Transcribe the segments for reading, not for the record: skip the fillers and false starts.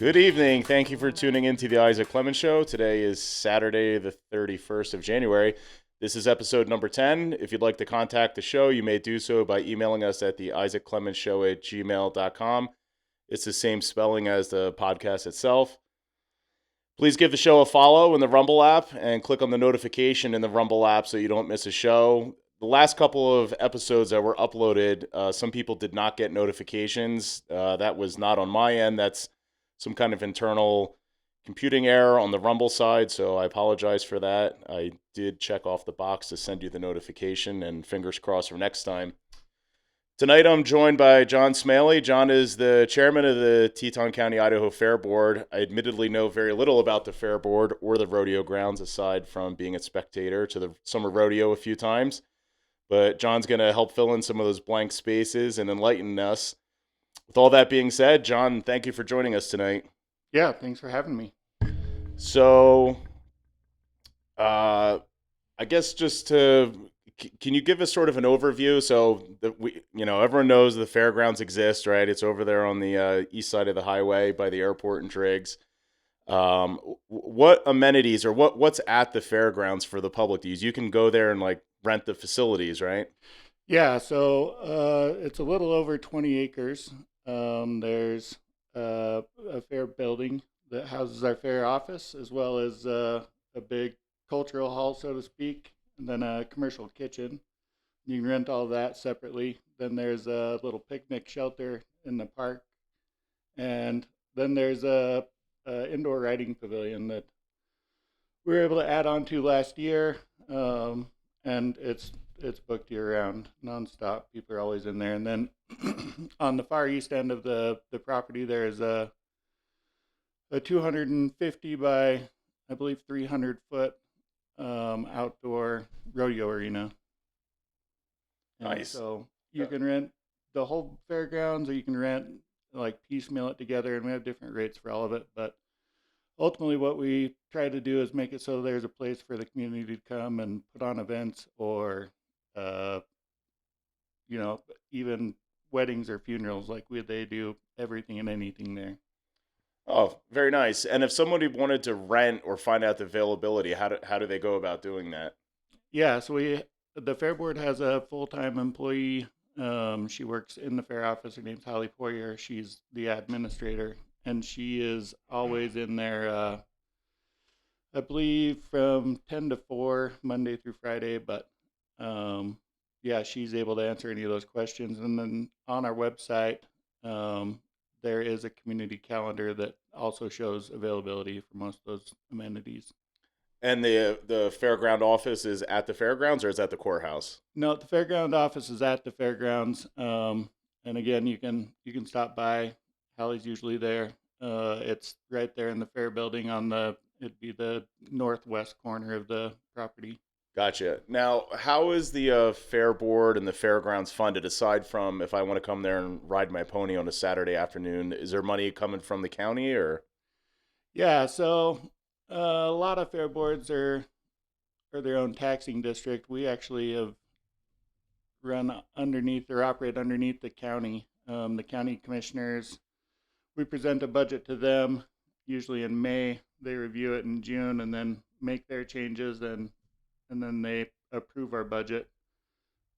Good evening. Thank you for tuning in to the Isak Clemens Show. Today is Saturday, the 31st of January. This is episode number 10. If you'd like to contact the show, you may do so by emailing us at the isacclemensshow@gmail.com. It's the same spelling as the podcast itself. Please give the show a follow in the Rumble app and click on the notification in the Rumble app so you don't miss a show. The last couple of episodes that were uploaded, some people did not get notifications. That was not on my end. That's some kind of internal computing error on the Rumble side, so I apologize for that. I did check off the box to send you the notification, and fingers crossed for next time. Tonight I'm joined by John Smaellie. John is the chairman of the Teton County, Idaho Fair Board. I admittedly know very little about the Fair Board or the rodeo grounds aside from being a spectator to the summer rodeo a few times. But John's going to help fill in some of those blank spaces and enlighten us. With all that being said, John, thank you for joining us tonight. Yeah, thanks for having me. So, I guess can you give us sort of an overview? So that everyone knows the fairgrounds exist, right? It's over there on the east side of the highway by the airport in Driggs. What amenities or what's at the fairgrounds for the public to use? You can go there and rent the facilities, right? Yeah, so it's a little over 20 acres. There's a fair building that houses our fair office, as well as a big cultural hall, so to speak, and then a commercial kitchen. You can rent all that separately. Then there's a little picnic shelter in the park, and then there's a indoor riding pavilion that we were able to add on to last year, and it's booked year round, nonstop. People are always in there. And then on the far east end of the property, there's a 250 by, I believe, 300 foot outdoor rodeo arena. And Nice. so you can rent the whole fairgrounds, or you can rent piecemeal it together, and we have different rates for all of it. But ultimately, what we try to do is make it so there's a place for the community to come and put on events, or even weddings or funerals. They do everything and anything there. Oh, very nice. And if somebody wanted to rent or find out the availability, how do they go about doing that? Yeah, so the Fair Board has a full-time employee. She works in the fair office. Her name's Holly Poirier. She's the administrator, and she is always in there. I believe from 10 to 4 Monday through Friday, but yeah, she's able to answer any of those questions. And then on our website, there is a community calendar that also shows availability for most of those amenities. And the fairground office is at the fairgrounds, or is that the courthouse? No, the fairground office is at the fairgrounds. And again, you can stop by. Hallie's usually there. It's right there in the fair building it'd be the northwest corner of the property. Gotcha. Now, how is the fair board and the fairgrounds funded? Aside from if I want to come there and ride my pony on a Saturday afternoon, is there money coming from the county or? Yeah, so a lot of fair boards are their own taxing district. We actually have run underneath or operate underneath the county. The county commissioners, we present a budget to them usually in May. They review it in June and then make their changes, and then they approve our budget.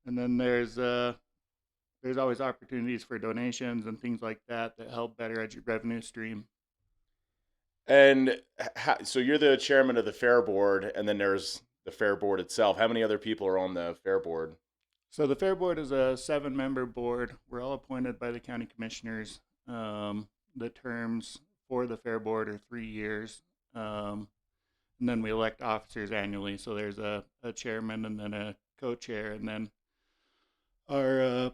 And then there's always opportunities for donations and things like that help better our revenue stream. And so you're the chairman of the fair board, and then there's the fair board itself. How many other people are on the fair board? So the fair board is a 7-member board. We're all appointed by the county commissioners. The terms for the fair board are 3 years. And then we elect officers annually. So there's a chairman and then a co-chair. And then our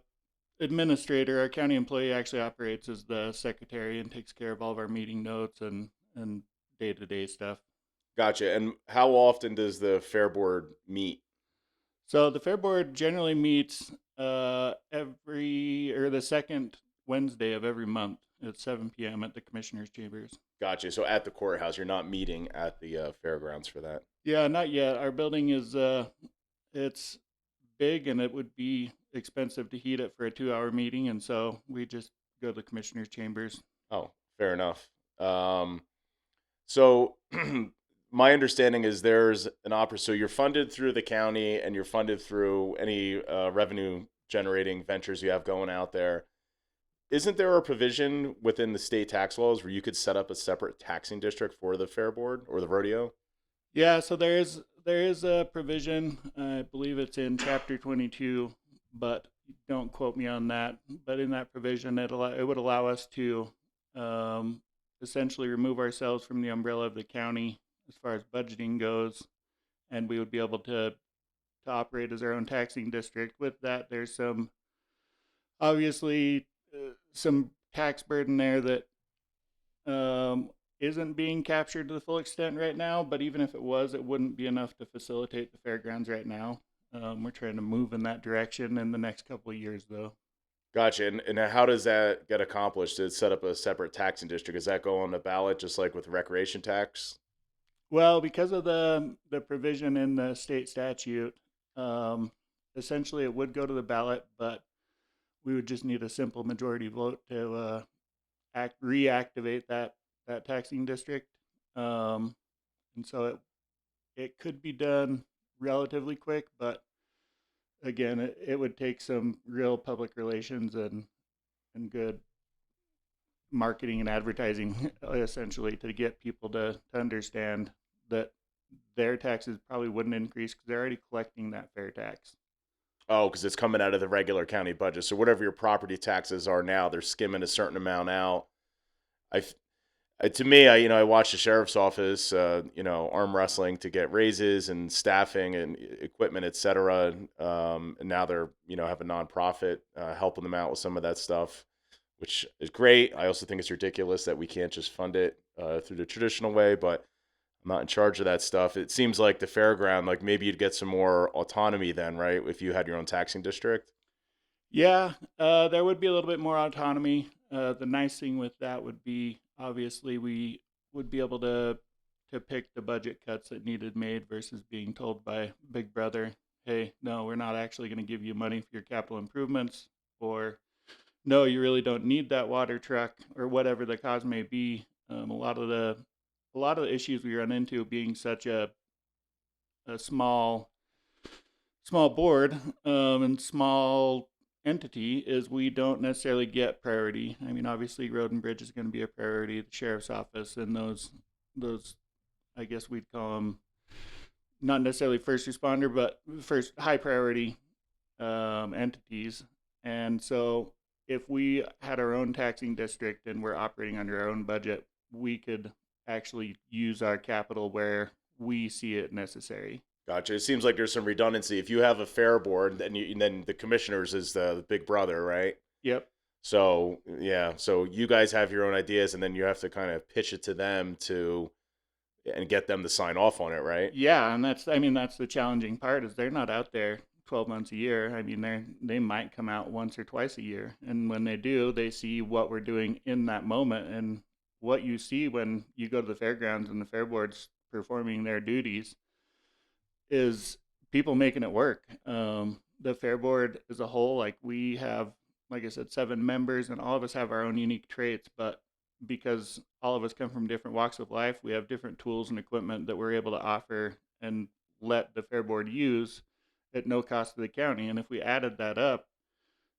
administrator, our county employee, actually operates as the secretary and takes care of all of our meeting notes and day-to-day stuff. Gotcha. And how often does the fair board meet? So the fair board generally meets the second Wednesday of every month at 7 p.m. at the commissioners' chambers. Gotcha. So at the courthouse, you're not meeting at the fairgrounds for that. Yeah, not yet. Our building is it's big, and it would be expensive to heat it for a 2-hour meeting, and so we just go to the commissioners' chambers. Oh, fair enough. So my understanding is there's an opera. So you're funded through the county and you're funded through any revenue generating ventures you have going out there. Isn't there a provision within the state tax laws where you could set up a separate taxing district for the fair board or the rodeo? Yeah, so there is a provision. I believe it's in Chapter 22, but don't quote me on that. But in that provision, it would allow us to um, essentially remove ourselves from the umbrella of the county as far as budgeting goes, and we would be able to operate as our own taxing district. With that, there's some obviously some tax burden there that isn't being captured to the full extent right now, but even if it was, it wouldn't be enough to facilitate the fairgrounds right now. We're trying to move in that direction in the next couple of years, though. Gotcha. And how does that get accomplished to set up a separate taxing district? Does that go on the ballot just like with recreation tax? Well, because of the provision in the state statute, um, essentially it would go to the ballot, but we would just need a simple majority vote to reactivate that taxing district. Um, and so it could be done relatively quick, but again, it would take some real public relations and good marketing and advertising essentially to get people to understand that their taxes probably wouldn't increase because they're already collecting that fair tax. Oh, because it's coming out of the regular county budget. So whatever your property taxes are now, they're skimming a certain amount out. I, to me, I watch the sheriff's office, arm wrestling to get raises and staffing and equipment, et cetera. And now they're, have a nonprofit helping them out with some of that stuff, which is great. I also think it's ridiculous that we can't just fund it through the traditional way, but I'm not in charge of that stuff. It seems like the fairground, like maybe you'd get some more autonomy then, right? If you had your own taxing district. Yeah, there would be a little bit more autonomy. The nice thing with that would be obviously we would be able to pick the budget cuts that needed made versus being told by Big Brother, "Hey, no, we're not actually going to give you money for your capital improvements," or "No, you really don't need that water truck," or whatever the cause may be. A lot of the issues we run into being such a small board and small entity is we don't necessarily get priority. I mean, obviously, road and bridge is going to be a priority. The sheriff's office and those I guess we'd call them not necessarily first responder, but first high priority entities. And so, if we had our own taxing district and we're operating under our own budget, we could actually use our capital where we see it necessary. Gotcha. It seems like there's some redundancy. If you have a fair board, and then the commissioners is the big brother, right? Yep. So yeah, so you guys have your own ideas, and then you have to kind of pitch it to them to and get them to sign off on it, right? Yeah, and that's the challenging part is they're not out there 12 months a year. I mean, they might come out once or twice a year, and when they do, they see what we're doing in that moment, and what you see when you go to the fairgrounds and the fair boards performing their duties is people making it work. The fair board as a whole, like we have, like I said, 7 members, and all of us have our own unique traits, but because all of us come from different walks of life, we have different tools and equipment that we're able to offer and let the fair board use at no cost to the county. And if we added that up,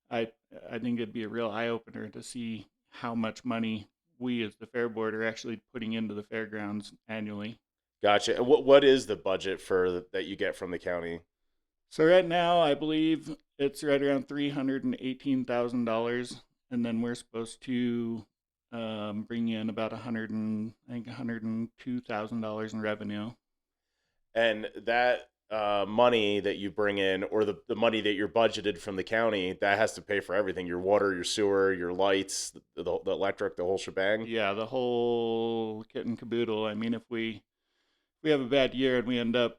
I I think it'd be a real eye opener to see how much money we as the fair board are actually putting into the fairgrounds annually. Gotcha. And what is the budget for that you get from the county? So right now, I believe it's right around $318,000, and then we're supposed to bring in about $102,000 in revenue. And that money that you bring in, or the money that you're budgeted from the county, that has to pay for everything: your water, your sewer, your lights, the electric, the whole shebang. Yeah, the whole kit and caboodle. I mean, if we have a bad year and we end up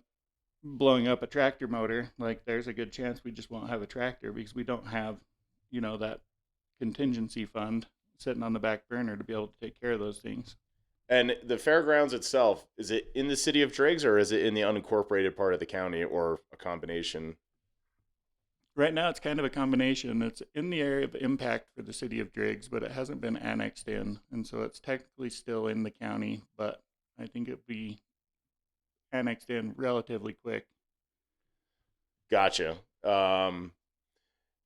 blowing up a tractor motor, like there's a good chance we just won't have a tractor because we don't have, that contingency fund sitting on the back burner to be able to take care of those things. And the fairgrounds itself, is it in the city of Driggs or is it in the unincorporated part of the county or a combination? Right now, it's kind of a combination. It's in the area of impact for the city of Driggs, but it hasn't been annexed in, and so it's technically still in the county. But I think it'll be annexed in relatively quick. Gotcha.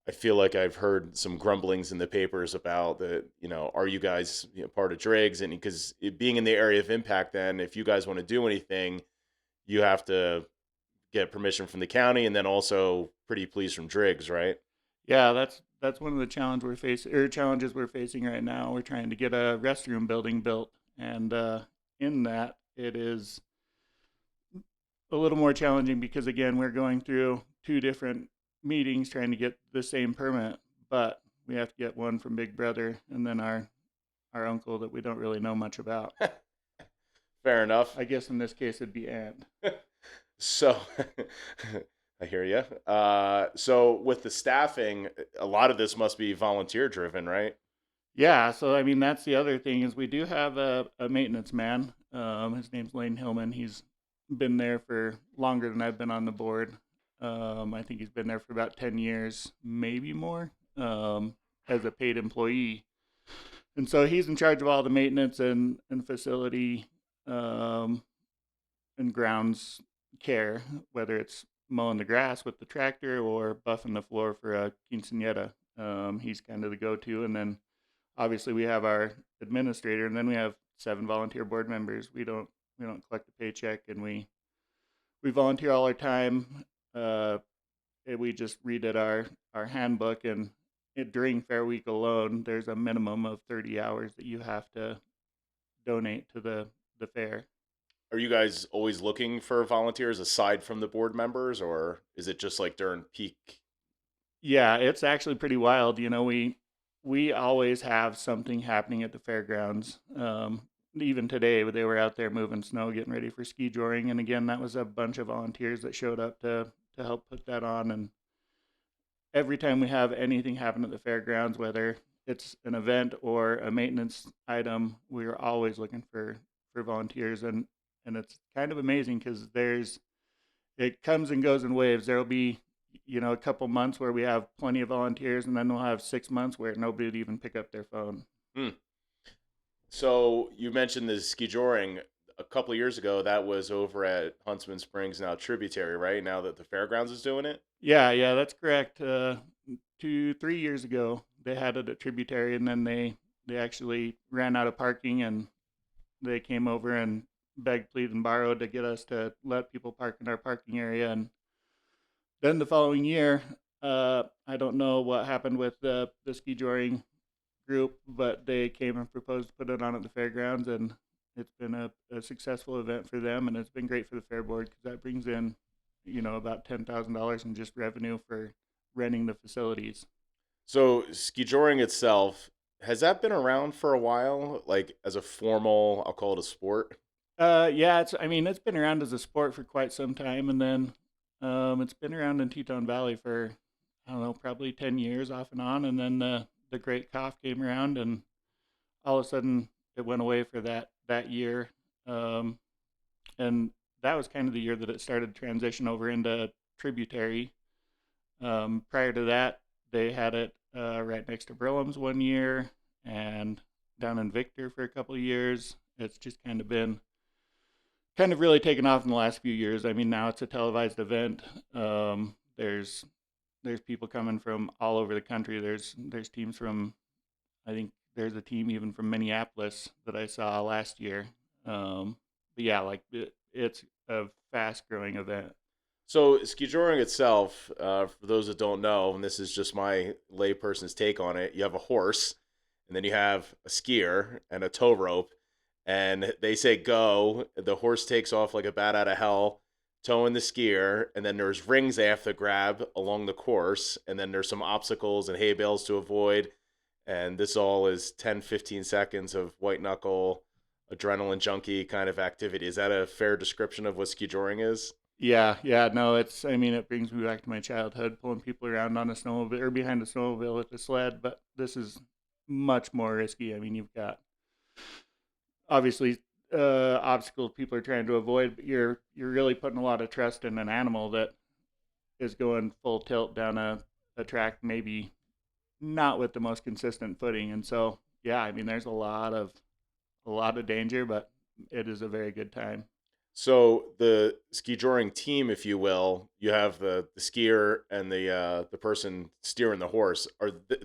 I feel like I've heard some grumblings in the papers about the, are you guys, part of Driggs? And because being in the area of impact, then if you guys want to do anything, you have to get permission from the county and then also pretty please from Driggs, right? Yeah, that's one of the challenges we're facing right now. We're trying to get a restroom building built, and in that, it is a little more challenging because again, we're going through two different meetings trying to get the same permit, but we have to get one from Big Brother and then our uncle that we don't really know much about. Fair enough. I guess in this case it'd be Aunt. So I hear you. So with the staffing, a lot of this must be volunteer driven, right? Yeah, so I mean that's the other thing is we do have a maintenance man. His name's Lane Hillman. He's been there for longer than I've been on the board. I think he's been there for about 10 years, maybe more, as a paid employee. And so he's in charge of all the maintenance and facility um, and grounds care, whether it's mowing the grass with the tractor or buffing the floor for a quinceanera. He's kind of the go-to. And then obviously we have our administrator, and then we have 7 volunteer board members. We don't collect a paycheck, and we volunteer all our time. Uh, and we just read at our handbook, and during Fair Week alone, there's a minimum of 30 hours that you have to donate to the fair. Are you guys always looking for volunteers aside from the board members, or is it just like during peak? Yeah, it's actually pretty wild. We always have something happening at the fairgrounds. Even today, they were out there moving snow, getting ready for ski joring, and again, that was a bunch of volunteers that showed up to help put that on. And every time we have anything happen at the fairgrounds, whether it's an event or a maintenance item, we're always looking for volunteers, and it's kind of amazing because it comes and goes in waves. There'll be a couple months where we have plenty of volunteers, and then we'll have 6 months where nobody would even pick up their phone. Hmm. So you mentioned the ski joring a couple of years ago. That was over at Huntsman Springs, now Tributary, right? Now that the fairgrounds is doing it. Yeah, that's correct. 2, 3 years ago, they had it at Tributary, and then they actually ran out of parking, and they came over and begged, plead, and borrowed to get us to let people park in our parking area. And then the following year, I don't know what happened with the ski joring group, but they came and proposed to put it on at the fairgrounds, and it's been a successful event for them, and it's been great for the fair board because that brings in, about $10,000 in just revenue for renting the facilities. So ski joring itself, has that been around for a while, like as a formal, I'll call it a sport? Yeah, it's been around as a sport for quite some time, and then it's been around in Teton Valley for I don't know, probably 10 years off and on, and then the Great Cough came around, and all of a sudden it went away for that year, um, and that was kind of the year that it started to transition over into Tributary. Prior to that, they had it right next to Brillham's one year, and down in Victor for a couple of years. It's just kind of really taken off in the last few years. I mean, now it's a televised event. There's people coming from all over the country. There's teams from, I think there's a team even from Minneapolis that I saw last year. But yeah, like it's a fast growing event. So ski joring itself, for those that don't know, and this is just my layperson's take on it, you have a horse, and then you have a skier and a tow rope, and they say go. The horse takes off like a bat out of hell, towing the skier, and then there's rings they have to grab along the course, and then there's some obstacles and hay bales to avoid, and this all is 10, 15 seconds of white knuckle, adrenaline junkie kind of activity. Is that a fair description of what ski joring is? Yeah, no, it brings me back to my childhood, pulling people around on a snowmobile or behind a snowmobile with a sled, but this is much more risky. I mean, you've got obviously obstacles people are trying to avoid, but you're really putting a lot of trust in an animal that is going full tilt down a track maybe not with the most consistent footing. And so, yeah, I mean, there's a lot of danger, but it is a very good time. So the ski joring team, if you will, you have the skier and the person steering the horse.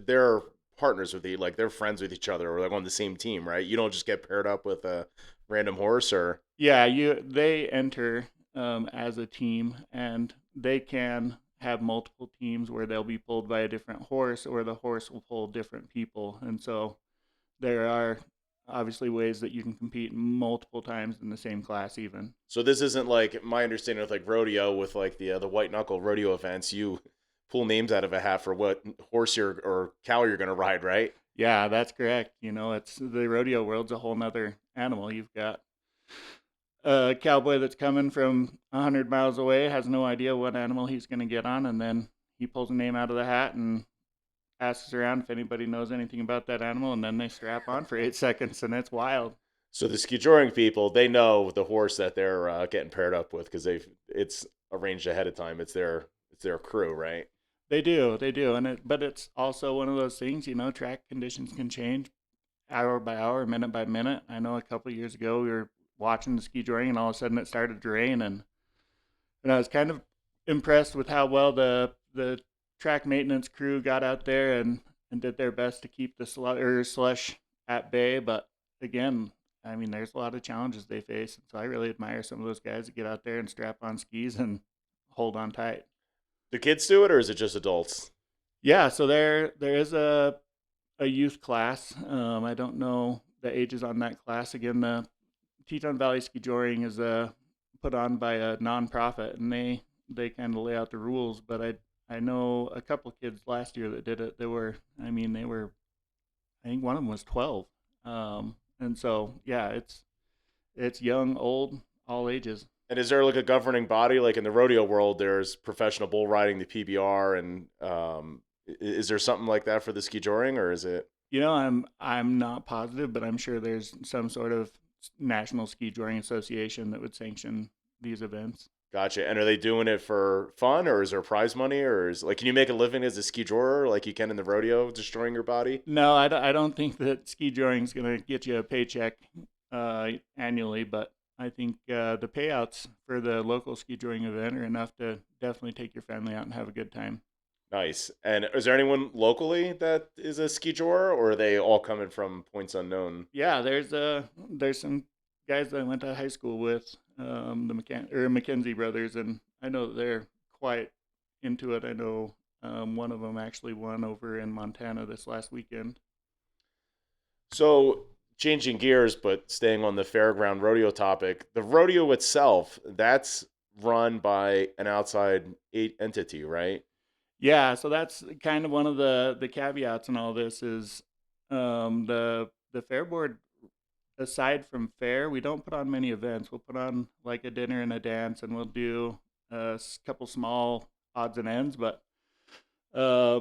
They're partners with like they're friends with each other, or like on the same team, right? You don't just get paired up with a random horse, or Yeah, they enter as a team, and they can have multiple teams where they'll be pulled by a different horse, or the horse will pull different people. And so there are obviously ways that you can compete multiple times in the same class, even. so this isn't like my understanding of like rodeo with like the white knuckle rodeo events. You pull names out of a hat for what horse you're or cow you're gonna ride, right? Yeah, that's correct. You know, it's the rodeo world's a whole nother animal. You've got a cowboy that's coming from 100 miles away, has no idea what animal he's going to get on, and then he pulls a name out of the hat and asks around if anybody knows anything about that animal, and then they strap on for 8 seconds, and it's wild. So the ski joring people, they know the horse that they're getting paired up with because it's arranged ahead of time. It's their crew, right? They do, but it's also one of those things. You know, track conditions can change hour by hour, minute by minute. I know a couple of years ago we were watching the ski joring, and all of a sudden it started to rain, and I was kind of impressed with how well the track maintenance crew got out there and did their best to keep the slush at bay. But again, I mean, there's a lot of challenges they face, and so I really admire some of those guys that get out there and strap on skis and hold on tight. Do kids do it, or is it just adults? Yeah, so there is a youth class. I don't know the ages on that class. Again, the Teton Valley Ski Joring is put on by a nonprofit, and they kind of lay out the rules. But I know a couple kids last year that did it. I think one of them was 12, and so yeah, it's young, old, all ages. And is there like a governing body, like in the rodeo world? There's professional bull riding, the PBR, and is there something like that for the ski joring, or is it? You know, I'm not positive, but I'm sure there's some sort of national ski joring association that would sanction these events. Gotcha. And are they doing it for fun, or is there prize money, or is like can you make a living as a ski jorer like you can in the rodeo, destroying your body? No, I don't think that ski joring is going to get you a paycheck annually, but I think the payouts for the local ski joring event are enough to definitely take your family out and have a good time. Nice. And is there anyone locally that is a ski jorer, or are they all coming from points unknown? Yeah, there's some guys that I went to high school with, the McKenzie brothers, and I know that they're quite into it. I know one of them actually won over in Montana this last weekend. So changing gears, but staying on the fairground rodeo topic, the rodeo itself, that's run by an outside entity, right? Yeah, so that's kind of one of the caveats in all this is the fair board. Aside from fair, we don't put on many events. We'll put on like a dinner and a dance, and we'll do a couple small odds and ends. But uh,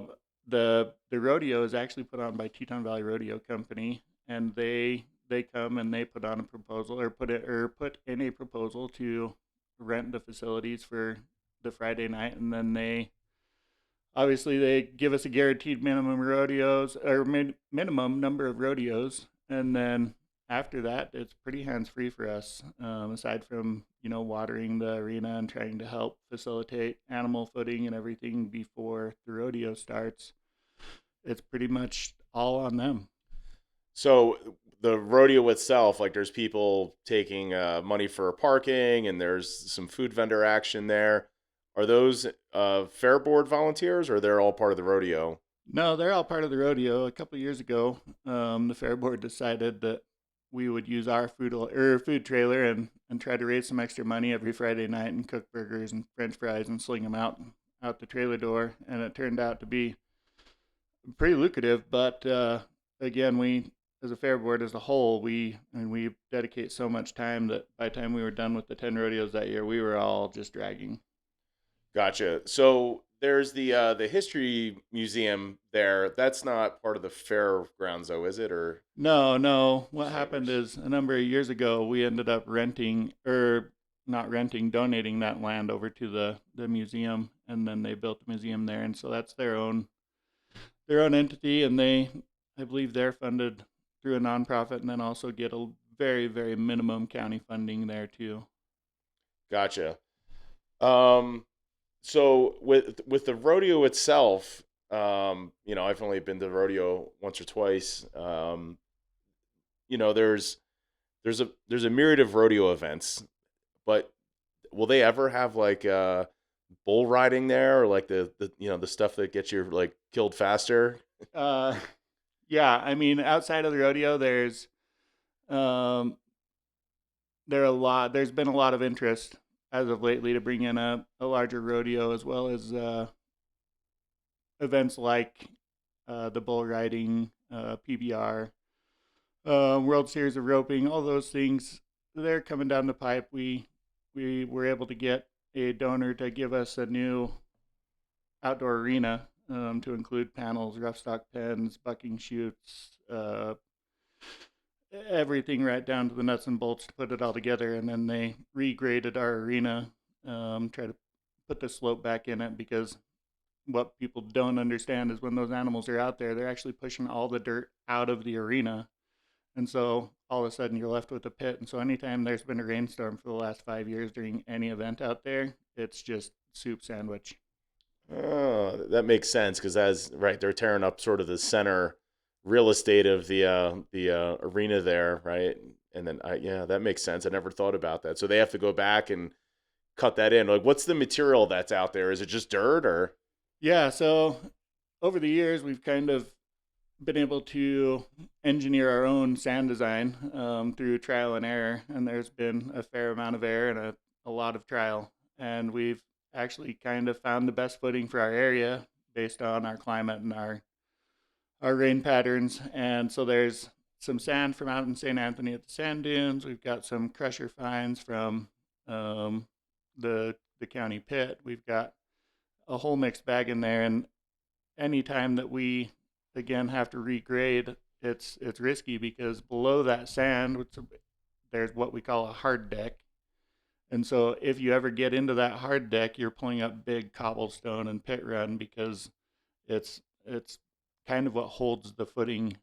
the rodeo is actually put on by Teton Valley Rodeo Company, and they come and they put on a proposal or put in a proposal to rent the facilities for the Friday night, and then they give us a guaranteed minimum rodeos or minimum number of rodeos, and then after that, it's pretty hands free for us. Aside from watering the arena and trying to help facilitate animal footing and everything before the rodeo starts, it's pretty much all on them. So the rodeo itself, like there's people taking money for parking, and there's some food vendor action there. Are those fair board volunteers, or they're all part of the rodeo? No, they're all part of the rodeo. A couple of years ago, the fair board decided that we would use our food trailer and try to raise some extra money every Friday night and cook burgers and French fries and sling them out the trailer door. And it turned out to be pretty lucrative. But again, we as a fair board as a whole, we dedicate so much time that by the time we were done with the 10 rodeos that year, we were all just dragging. Gotcha. So there's the history museum there. That's not part of the fairgrounds, though, is it? Or No, no. What happened Savers? is a number of years ago, we ended up renting, or not renting, donating that land over to the museum. and then they built a museum there, and so that's their own entity, and I believe they're funded through a nonprofit, and then also get a very, very minimum county funding there too. Gotcha. Um, so with the rodeo itself, I've only been to the rodeo once or twice. There's a myriad of rodeo events, but will they ever have like bull riding there, or like the stuff that gets you like killed faster? Uh, yeah, I mean, outside of the rodeo, um, there's been a lot of interest as of lately to bring in a larger rodeo, as well as events like the bull riding, PBR, World Series of roping, all those things. They're coming down the pipe. We were able to get a donor to give us a new outdoor arena, to include panels, rough stock pens, bucking chutes, everything right down to the nuts and bolts to put it all together. And then they regraded our arena, try to put the slope back in it, because what people don't understand is when those animals are out there, they're actually pushing all the dirt out of the arena. And so all of a sudden you're left with a pit. And so anytime there's been a rainstorm for the last 5 years during any event out there, it's just soup sandwich. Oh, that makes sense, because as right, they're tearing up sort of the center real estate of the arena there, right? And then yeah, that makes sense. I never thought about that. So they have to go back and cut that in. Like, what's the material that's out there? Is it just dirt or? Yeah, so over the years, we've kind of been able to engineer our own sand design, through trial and error. And there's been a fair amount of error and a lot of trial. And we've actually kind of found the best footing for our area based on our climate and our rain patterns. And so there's some sand from out in St. Anthony at the sand dunes. We've got some crusher fines from the county pit. We've got a whole mixed bag in there. And anytime that we again have to regrade, it's risky, because below that sand, there's what we call a hard deck. And so if you ever get into that hard deck, you're pulling up big cobblestone and pit run, because it's kind of what holds the footing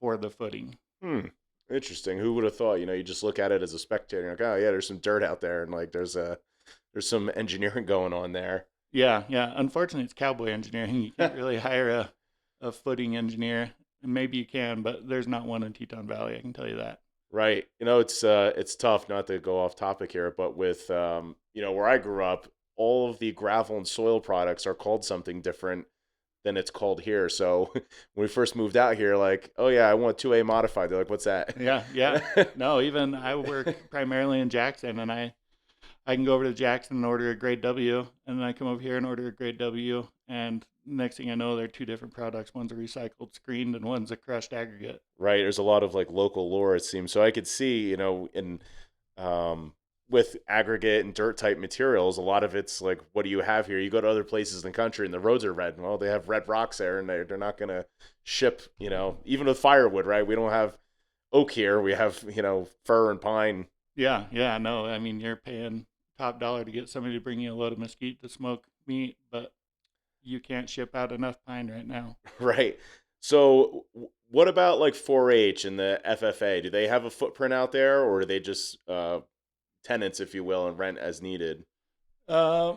for the footing. Hmm. Interesting. Who would have thought? You just look at it as a spectator, like, oh yeah, there's some dirt out there, and like there's some engineering going on there. Yeah, yeah. Unfortunately, it's cowboy engineering. You can't really hire a footing engineer. Maybe you can, but there's not one in Teton Valley, I can tell you that. Right. It's tough not to go off topic here, but with where I grew up, all of the gravel and soil products are called something different than it's called here. So when we first moved out here, like, oh yeah, I want 2A modified. They're like, what's that? Yeah, yeah. No, even I work primarily in Jackson, and I can go over to Jackson and order a grade W, and then I come over here and order a grade W, and next thing I know, they're two different products. One's a recycled screened, and one's a crushed aggregate. Right. There's a lot of like local lore, it seems. So I could see, in with aggregate and dirt type materials, a lot of it's like, what do you have here? You go to other places in the country and the roads are red. Well, they have red rocks there, and they're not going to ship, even with firewood, right? We don't have oak here. We have, fir and pine. Yeah, yeah, no, I mean, you're paying top dollar to get somebody to bring you a load of mesquite to smoke meat, but you can't ship out enough pine right now. Right. So what about like 4-H and the FFA? Do they have a footprint out there, or are they just tenants, if you will, and rent as needed? Uh,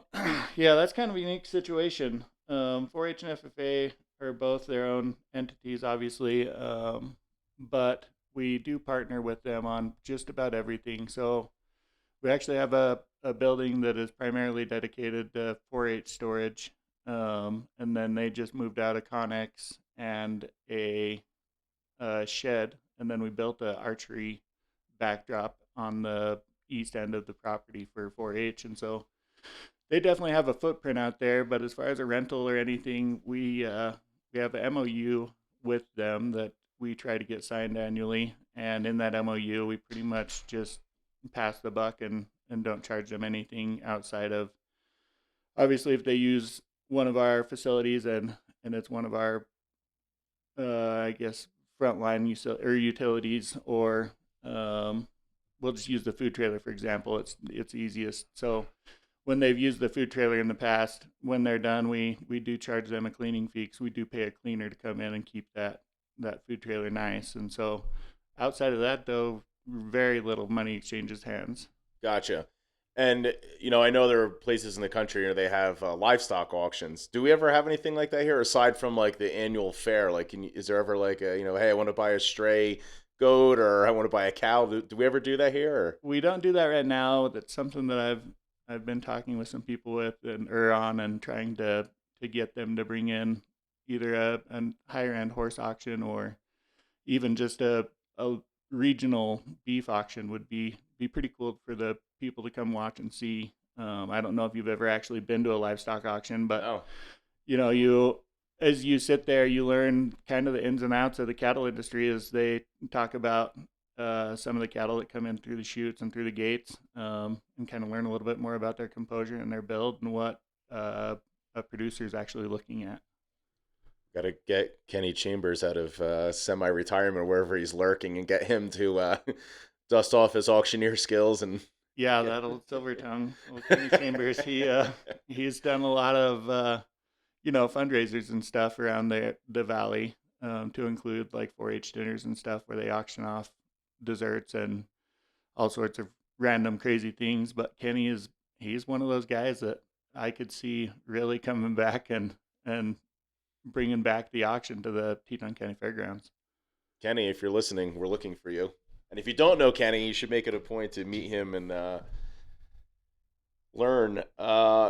yeah, that's kind of a unique situation. 4-H and FFA are both their own entities, obviously, but we do partner with them on just about everything. So we actually have a building that is primarily dedicated to 4-H storage, and then they just moved out a Connex and a shed, and then we built an archery backdrop on the east end of the property for 4-H, and so they definitely have a footprint out there. But as far as a rental or anything, we have an MOU with them that we try to get signed annually, and in that MOU, we pretty much just pass the buck and don't charge them anything outside of, obviously, if they use one of our facilities and it's one of our I guess frontline utilities, or we'll just use the food trailer for example. It's easiest. So when they've used the food trailer in the past, when they're done, we do charge them a cleaning fee, because we do pay a cleaner to come in and keep that food trailer nice. And so outside of that, though, very little money exchanges hands. Gotcha. And I know there are places in the country where they have livestock auctions. Do we ever have anything like that here, aside from like the annual fair? Like, is there ever like a hey, I want to buy a stray goat, or I want to buy a cow? Do we ever do that here? Or? We don't do that right now. That's something that I've been talking with some people with and trying to get them to bring in either a higher end horse auction, or even just a regional beef auction would be pretty cool for the people to come watch and see. I don't know if you've ever actually been to a livestock auction, but Oh. you as you sit there, you learn kind of the ins and outs of the cattle industry as they talk about some of the cattle that come in through the chutes and through the gates, and kind of learn a little bit more about their composure and their build and what a producer is actually looking at. Got to get Kenny Chambers out of semi-retirement, wherever he's lurking, and get him to dust off his auctioneer skills. And yeah, that old silver tongue, old Kenny Chambers. He's done a lot of fundraisers and stuff around the valley, to include like 4-H dinners and stuff where they auction off desserts and all sorts of random crazy things. But he's one of those guys that I could see really coming back and bringing back the auction to the Teton County Fairgrounds. Kenny, if you're listening, we're looking for you. And if you don't know Kenny, you should make it a point to meet him and learn.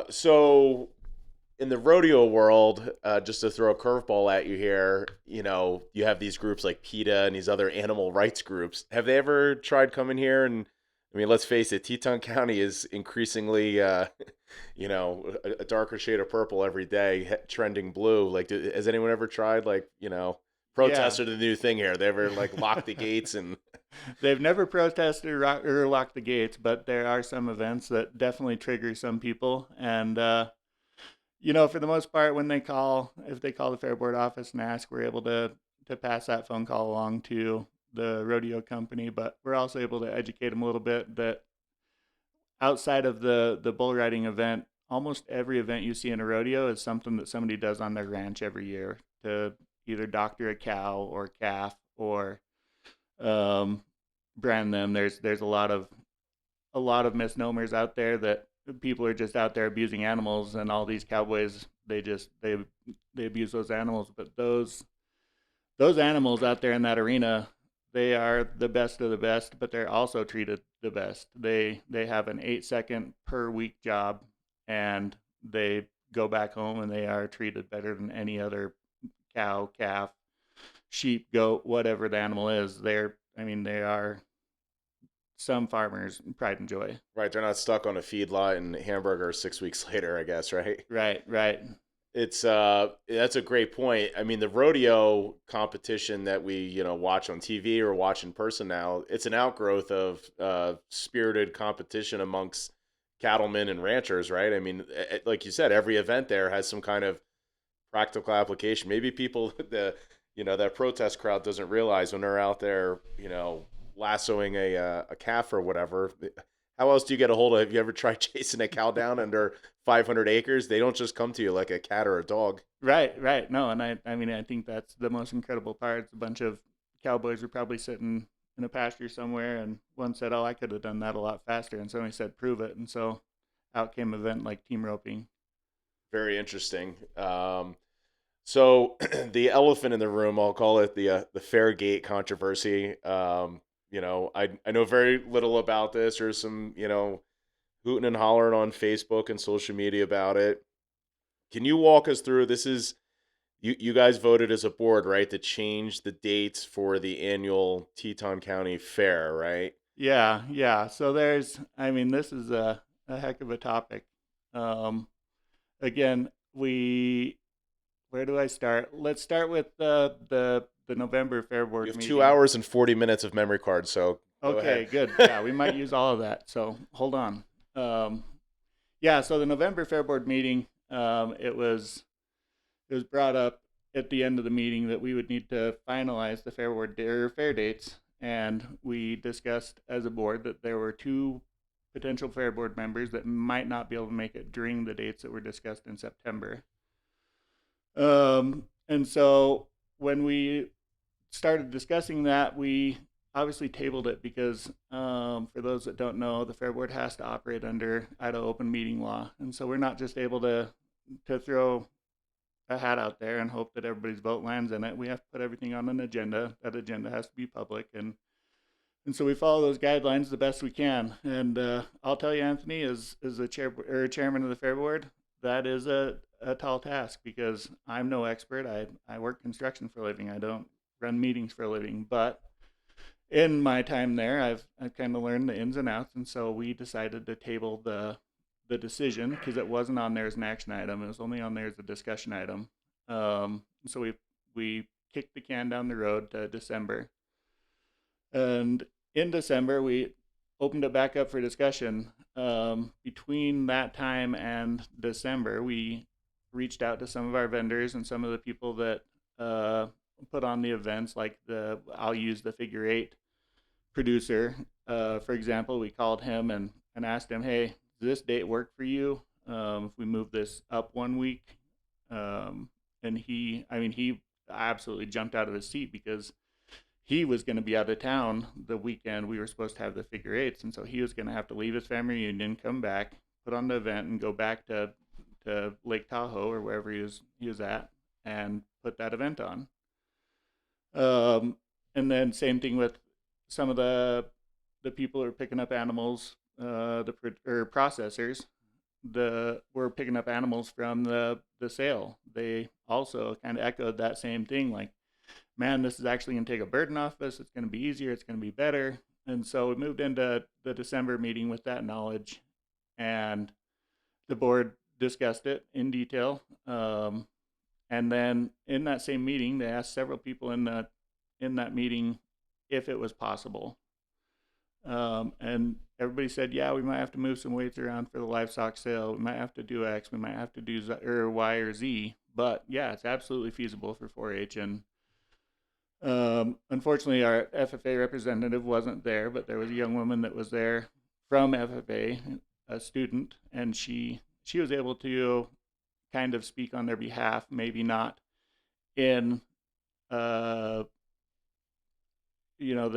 So in the rodeo world, just to throw a curveball at you here, you have these groups like PETA and these other animal rights groups. Have they ever tried coming here? And I mean, let's face it, Teton County is increasingly, a darker shade of purple every day, trending blue. Like, has anyone ever tried, like, protest the new thing here? They ever like lock the gates? And they've never protested or locked the gates, but there are some events that definitely trigger some people. And for the most part, if they call the fair board office and ask, we're able to pass that phone call along to the rodeo company. But we're also able to educate them a little bit that outside of the bull riding event, almost every event you see in a rodeo is something that somebody does on their ranch every year to either doctor a cow or calf, or brand them. There's a lot of misnomers out there that people are just out there abusing animals, and all these cowboys, they abuse those animals. But those animals out there in that arena, they are the best of the best, but they're also treated the best. They have an 8-second per week job, and they go back home and they are treated better than any other cow, calf, sheep, goat, whatever the animal is. They are some farmers' pride and joy. Right, they're not stuck on a feedlot and hamburger 6 weeks later, I guess, right? Right. It's that's a great point. I mean, the rodeo competition that we watch on TV or watch in person now, it's an outgrowth of spirited competition amongst cattlemen and ranchers, right? I mean, like you said, every event there has some kind of practical application. Maybe people that protest crowd doesn't realize when they're out there, lassoing a calf or whatever. How else do you get a hold of? Have you ever tried chasing a cow down under 500 acres? They don't just come to you like a cat or a dog. Right. No, and I think that's the most incredible part. It's a bunch of cowboys were probably sitting in a pasture somewhere, and one said, "Oh, I could have done that a lot faster," and somebody said, "Prove it." And so out came an event like team roping. Very interesting. So the elephant in the room, I'll call it the Fairgate controversy. I know very little about this. There's some, hooting and hollering on Facebook and social media about it. Can you walk us through? This is, you guys voted as a board, right, to change the dates for the annual Teton County Fair, right? Yeah. So this is a heck of a topic. Again, where do I start? Let's start with the November Fair Board meeting. We have 2 hours and 40 minutes of memory cards, so okay, good. Yeah, we might use all of that. So hold on. So the November Fair Board meeting, it was brought up at the end of the meeting that we would need to finalize the fair dates, and we discussed as a board that there were two potential fair board members that might not be able to make it during the dates that were discussed in September. And so when we started discussing that, we obviously tabled it because, for those that don't know, the Fair Board has to operate under Idaho open meeting law. And so we're not just able to throw a hat out there and hope that everybody's vote lands in it. We have to put everything on an agenda. That agenda has to be public. And so we follow those guidelines the best we can. And I'll tell you, Anthony, as the chairman of the Fair Board, that is a tall task because I'm no expert. I work construction for a living. I don't run meetings for a living. But in my time there, I've kind of learned the ins and outs. And so we decided to table the decision because it wasn't on there as an action item. It was only on there as a discussion item. So we kicked the can down the road to December. And in December, we opened it back up for discussion. Between that time and December, we reached out to some of our vendors and some of the people that put on the events, like I'll use the figure eight producer. For example, we called him and asked him, hey, does this date work for you? If we move this up 1 week? And he absolutely jumped out of his seat because he was going to be out of town the weekend we were supposed to have the figure eights. And so he was going to have to leave his family reunion, come back, put on the event, and go back to Lake Tahoe or wherever he was at and put that event on. And then same thing with some of the people who are picking up animals, processors. We're picking up animals from the sale. They also kind of echoed that same thing, like, man, this is actually going to take a burden off us. It's going to be easier. It's going to be better. And so we moved into the December meeting with that knowledge, and the board discussed it in detail. And then in that same meeting, they asked several people in that meeting if it was possible. And everybody said, yeah, we might have to move some weights around for the livestock sale. We might have to do X. We might have to do Y or Z. But yeah, it's absolutely feasible for 4-H. And unfortunately, our FFA representative wasn't there, but there was a young woman that was there from FFA, a student, and she was able to kind of speak on their behalf, maybe not in the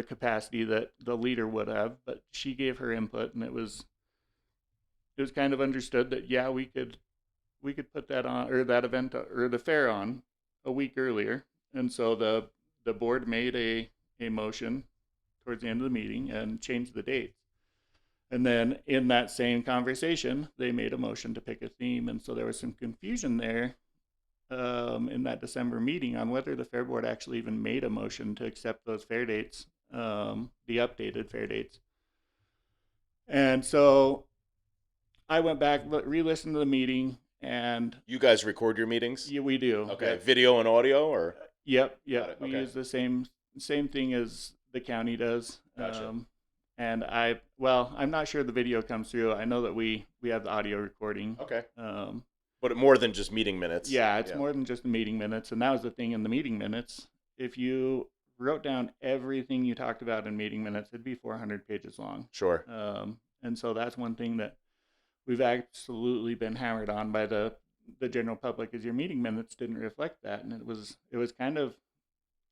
capacity that the leader would have, but she gave her input, and it was kind of understood that yeah, we could put that on, or that event or the fair on a week earlier. And so the board made a motion towards the end of the meeting and changed the dates. And then in that same conversation, they made a motion to pick a theme. And so there was some confusion there in that December meeting on whether the fair board actually even made a motion to accept those fair dates, the updated fair dates. And so I went back, re-listened to the meeting, and You guys record your meetings? yeah, we do. Okay, Yep. video and audio, or? Yep. Okay. We use the same thing as the county does. Gotcha. And I'm not sure the video comes through. I know that we have the audio recording. Okay. But more than just meeting minutes. Yeah, it's more than just the meeting minutes. And that was the thing in the meeting minutes. If you wrote down everything you talked about in meeting minutes, it'd be 400 pages long. Sure. And so that's one thing that we've absolutely been hammered on by the general public, is your meeting minutes didn't reflect that. And it was kind of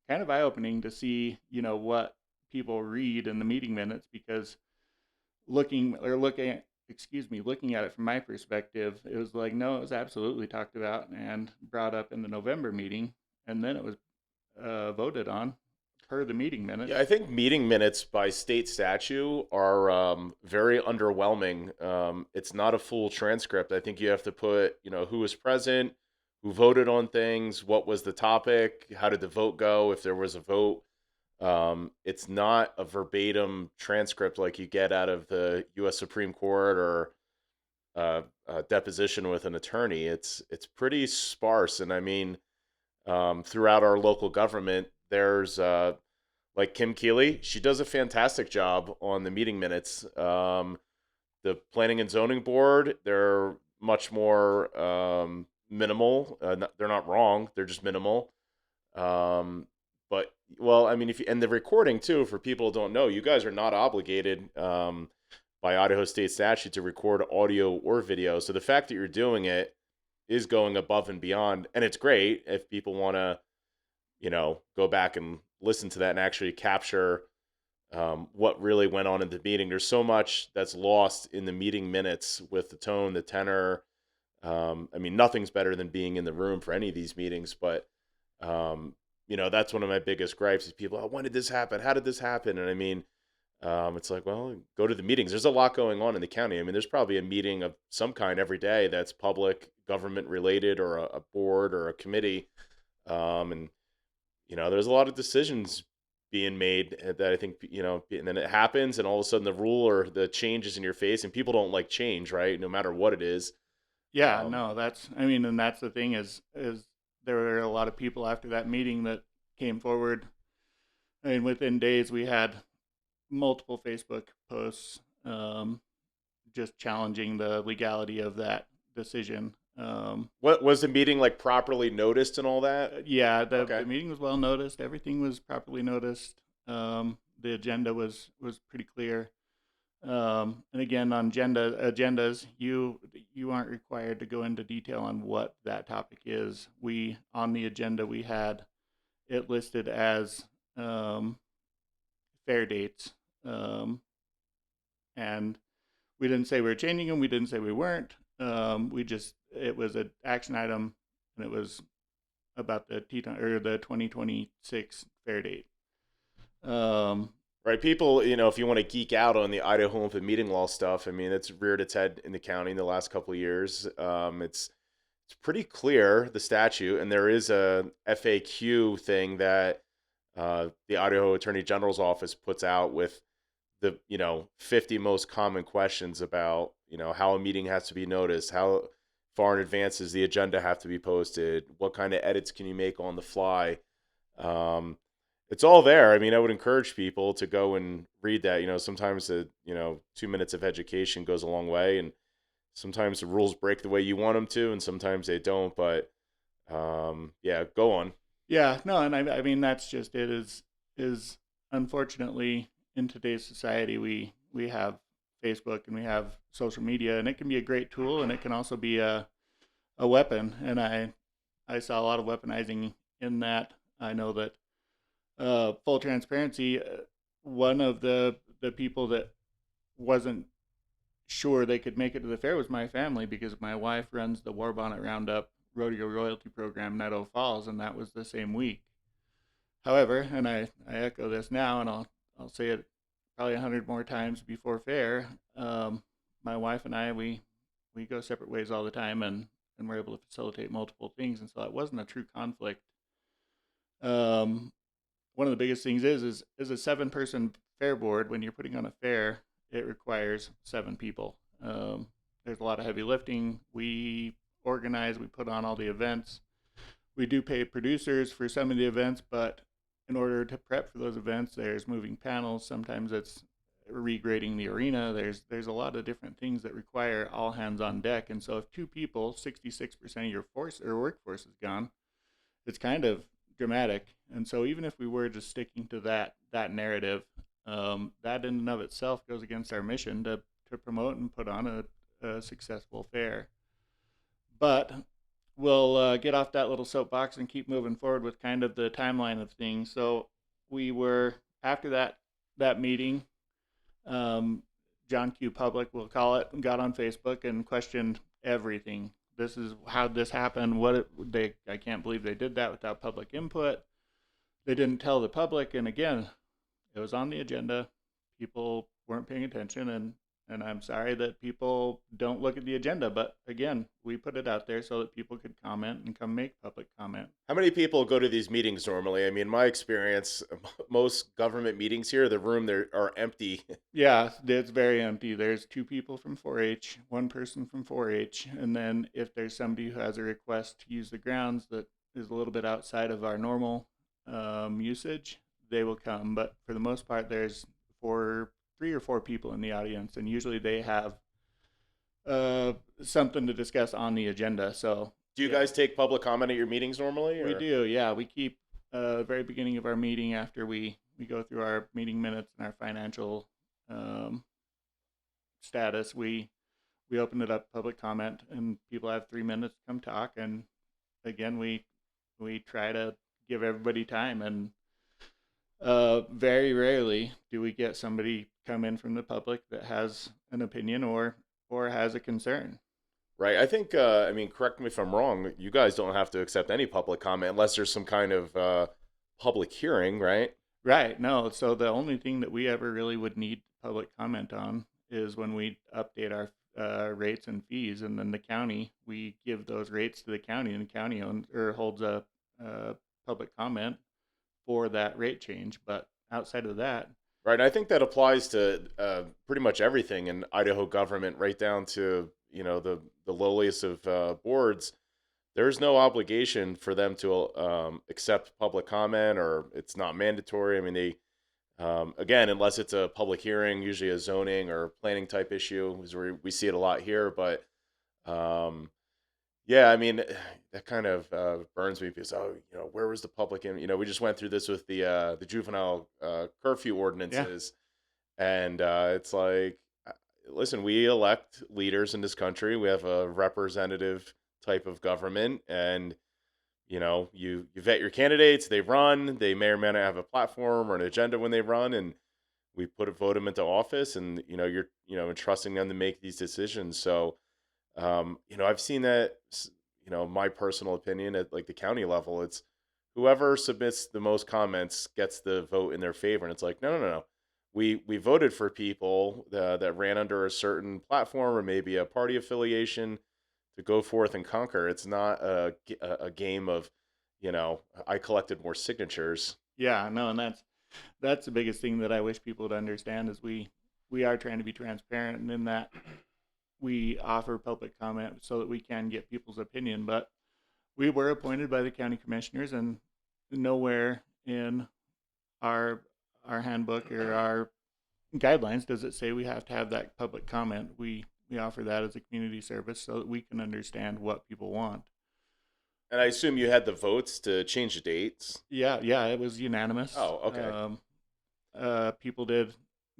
eye-opening to see, what people read in the meeting minutes, because looking at it from my perspective, it was like, no, it was absolutely talked about and brought up in the November meeting, and then it was voted on per the meeting minutes. Yeah, I think meeting minutes by state statute are very underwhelming. It's not a full transcript. I think you have to put, who was present, who voted on things, what was the topic, how did the vote go, if there was a vote. It's not a verbatim transcript like you get out of the U.S. Supreme Court or a deposition with an attorney. It's pretty sparse, and I mean, throughout our local government, there's like Kim Keeley. She does a fantastic job on the meeting minutes. The Planning and Zoning Board, they're much more minimal. They're not wrong. They're just minimal. But, well, I mean, and the recording too, for people who don't know, you guys are not obligated by Idaho state statute to record audio or video. So the fact that you're doing it is going above and beyond, and it's great if people want to, go back and listen to that and actually capture what really went on in the meeting. There's so much that's lost in the meeting minutes with the tone, the tenor. I mean, nothing's better than being in the room for any of these meetings, but that's one of my biggest gripes is people, oh, when did this happen? How did this happen? And I mean, it's like, well, go to the meetings. There's a lot going on in the county. I mean, there's probably a meeting of some kind every day that's public, government related, or a board or a committee. And there's a lot of decisions being made that I think, and then it happens, and all of a sudden the rule or the change is in your face, and people don't like change, right? No matter what it is. Yeah, no, and that's the thing is there were a lot of people after that meeting that came forward. I mean, within days we had multiple Facebook posts just challenging the legality of that decision. What was the meeting like properly noticed and all that? Yeah, the meeting was well noticed. Everything was properly noticed. The agenda was pretty clear. And again, on agendas, you aren't required to go into detail on what that topic is. On the agenda we had it listed as fair dates, and we didn't say we were changing them. We didn't say we weren't. It was an action item, and it was about the Teton or the 2026 fair date. Right, people, if you want to geek out on the Idaho open meeting law stuff, I mean, it's reared its head in the county in the last couple of years. It's pretty clear, the statute, and there is a FAQ thing that the Idaho Attorney General's office puts out with the 50 most common questions about how a meeting has to be noticed, how far in advance does the agenda have to be posted, what kind of edits can you make on the fly. It's all there. I mean, I would encourage people to go and read that. Sometimes 2 minutes of education goes a long way, and sometimes the rules break the way you want them to, and sometimes they don't. But yeah, go on. Yeah, no, and I mean that's just it. Is unfortunately in today's society we have Facebook and we have social media, and it can be a great tool, and it can also be a weapon. And I saw a lot of weaponizing in that. I know that full transparency, one of the people that wasn't sure they could make it to the fair was my family, because my wife runs the War Bonnet Roundup Rodeo Royalty Program in Idaho Falls, and that was the same week. However, and I echo this now, and I'll say it probably 100 more times before fair, my wife and I, we go separate ways all the time, and we're able to facilitate multiple things, and so it wasn't a true conflict. One of the biggest things is a 7-person fair board. When you're putting on a fair, it requires 7 people. There's a lot of heavy lifting. We organize, we put on all the events. We do pay producers for some of the events, but in order to prep for those events, there's moving panels. Sometimes it's regrading the arena. There's a lot of different things that require all hands on deck. And so if 2 people, 66% of your force or workforce is gone, it's kind of dramatic. And so even if we were just sticking to that narrative, that in and of itself goes against our mission to promote and put on a successful fair. But we'll get off that little soapbox and keep moving forward with kind of the timeline of things. So we were, after that meeting, John Q. Public, we'll call it, got on Facebook and questioned everything. This is how this happened. I can't believe they did that without public input. They didn't tell the public, and again, it was on the agenda. People weren't paying attention, and I'm sorry that people don't look at the agenda. But again, we put it out there so that people could comment and come make public comment. How many people go to these meetings normally? I mean, my experience, most government meetings here, the room there are empty. Yeah, it's very empty. There's 2 people from 4-H, 1 person from 4-H, and then if there's somebody who has a request to use the grounds that is a little bit outside of our normal usage, they will come. But for the most part, there's 3 or 4 people in the audience, and usually they have something to discuss on the agenda. So do you guys take public comment at your meetings normally? Or? We do, yeah. We keep the very beginning of our meeting, after we go through our meeting minutes and our financial status, we opened it up public comment, and people have 3 minutes to come talk. And again, we try to give everybody time, and very rarely do we get somebody come in from the public that has an opinion or has a concern. Right. I think, I mean, correct me if I'm wrong, you guys don't have to accept any public comment unless there's some kind of public hearing, right? Right. No. So the only thing that we ever really would need public comment on is when we update our rates and fees, and then the county, we give those rates to the county, and the county owns or holds a public comment for that rate change. But outside of that, Right. And I think that applies to pretty much everything in Idaho government, right down to, the lowliest of boards. There's no obligation for them to accept public comment, or it's not mandatory. I mean, again, unless it's a public hearing, usually a zoning or planning type issue, is where we see it a lot here. But um, yeah, I mean, that kind of burns me because, where was the public? And we just went through this with the juvenile curfew yeah, ordinances, and it's like, listen, we elect leaders in this country. We have a representative type of government, and you vet your candidates. They run. They may or may not have a platform or an agenda when they run, and we vote them into office, and you're entrusting them to make these decisions. So I've seen that. My personal opinion at like the county level, it's whoever submits the most comments gets the vote in their favor, and it's like, no, no, no, no. We voted for people that ran under a certain platform or maybe a party affiliation to go forth and conquer. It's not a game of, I collected more signatures. yeah, no, and that's the biggest thing that I wish people would understand is we are trying to be transparent, and in that we offer public comment so that we can get people's opinion. But we were appointed by the county commissioners, and nowhere in our our handbook or our guidelines does it say we have to have that public comment. We offer that as a community service so that we can understand what people want. And I assume you had the votes to change the dates. Yeah, yeah, it was unanimous. Oh, okay. People did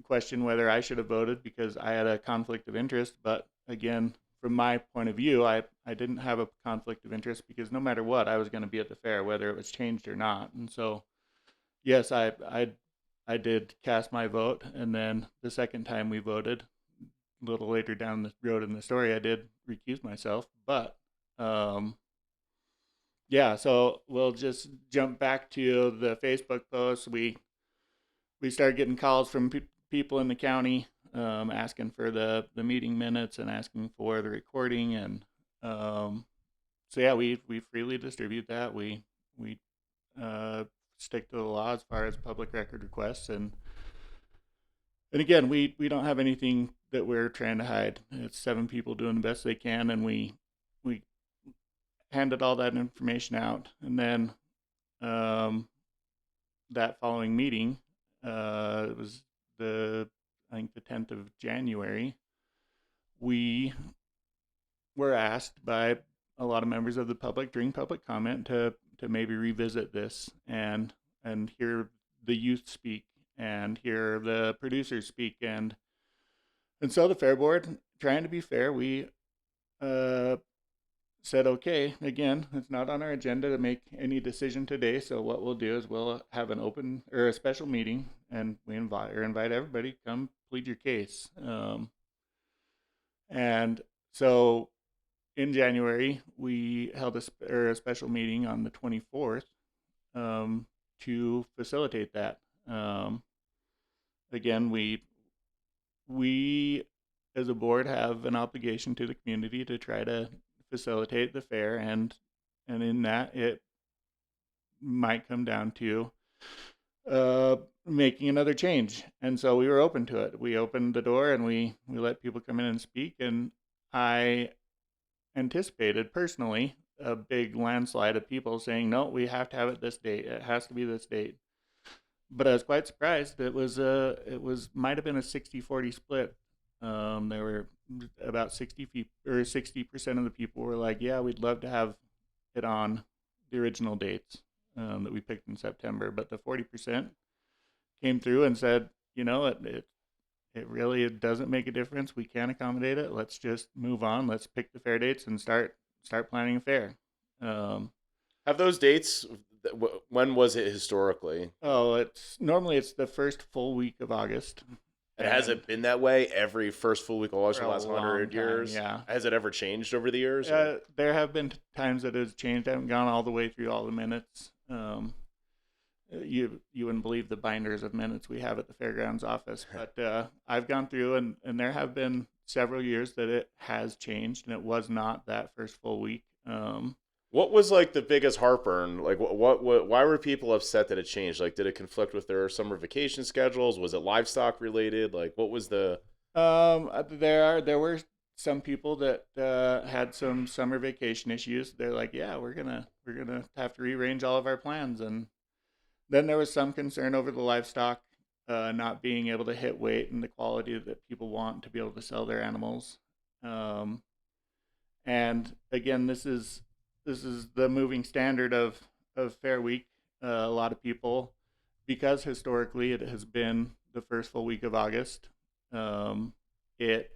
question whether I should have voted because I had a conflict of interest, but again, from my point of view, I didn't have a conflict of interest because no matter what, I was going to be at the fair, whether it was changed or not. And so, yes, I did cast my vote, and then the second time we voted, a little later down the road in the story, I did recuse myself. But yeah, so we'll just jump back to the Facebook post. We started getting calls from people in the county asking for the meeting minutes and asking for the recording, and so yeah, we freely distribute that. We stick to the law as far as public record requests, and again, we don't have anything that we're trying to hide. It's 7 people doing the best they can, and we handed all that information out, and then that following meeting, it was I think the 10th of January. We were asked by a lot of members of the public during public comment to maybe revisit this and hear the youth speak and hear the producers speak, and so the fair board, trying to be fair, we said, okay, again, it's not on our agenda to make any decision today. So what we'll do is we'll have an open or a special meeting, and we invite everybody, come plead your case. And so in January, we held a special meeting on the 24th to facilitate that. Again, we as a board have an obligation to the community to try to facilitate the fair, and in that it might come down to making another change. And so we were open to it. We opened the door and we let people come in and speak, and I anticipated personally a big landslide of people saying, no, we have to have it this date, it has to be this date. But I was quite surprised. It was might have been a 60-40 split. There were about 60% of the people were like, yeah, we'd love to have it on the original dates that we picked in September. But the 40% came through and said, it doesn't make a difference. We can't accommodate it. Let's just move on. Let's pick the fair dates and start planning a fair. Um, Have those dates? When was it historically? it's the first full week of August. And has it been that way every first full week of August For for the a last long 100 time, years? yeah. Has it ever changed over the years? Or? There have been times that it has changed. I haven't gone all the way through all the minutes. You wouldn't believe the binders of minutes we have at the fairgrounds office, but I've gone through, and there have been several years that it has changed, and it was not that first full week. What was like the biggest heartburn? Like, why were people upset that it changed? Like, did it conflict with their summer vacation schedules? Was it livestock related? Like, what was the? There were some people that had some summer vacation issues. They're like, yeah, we're gonna have to rearrange all of our plans, and then there was some concern over the livestock not being able to hit weight and the quality that people want to be able to sell their animals. And again, this is the moving standard of Fair Week. A lot of people, because historically it has been the first full week of August, it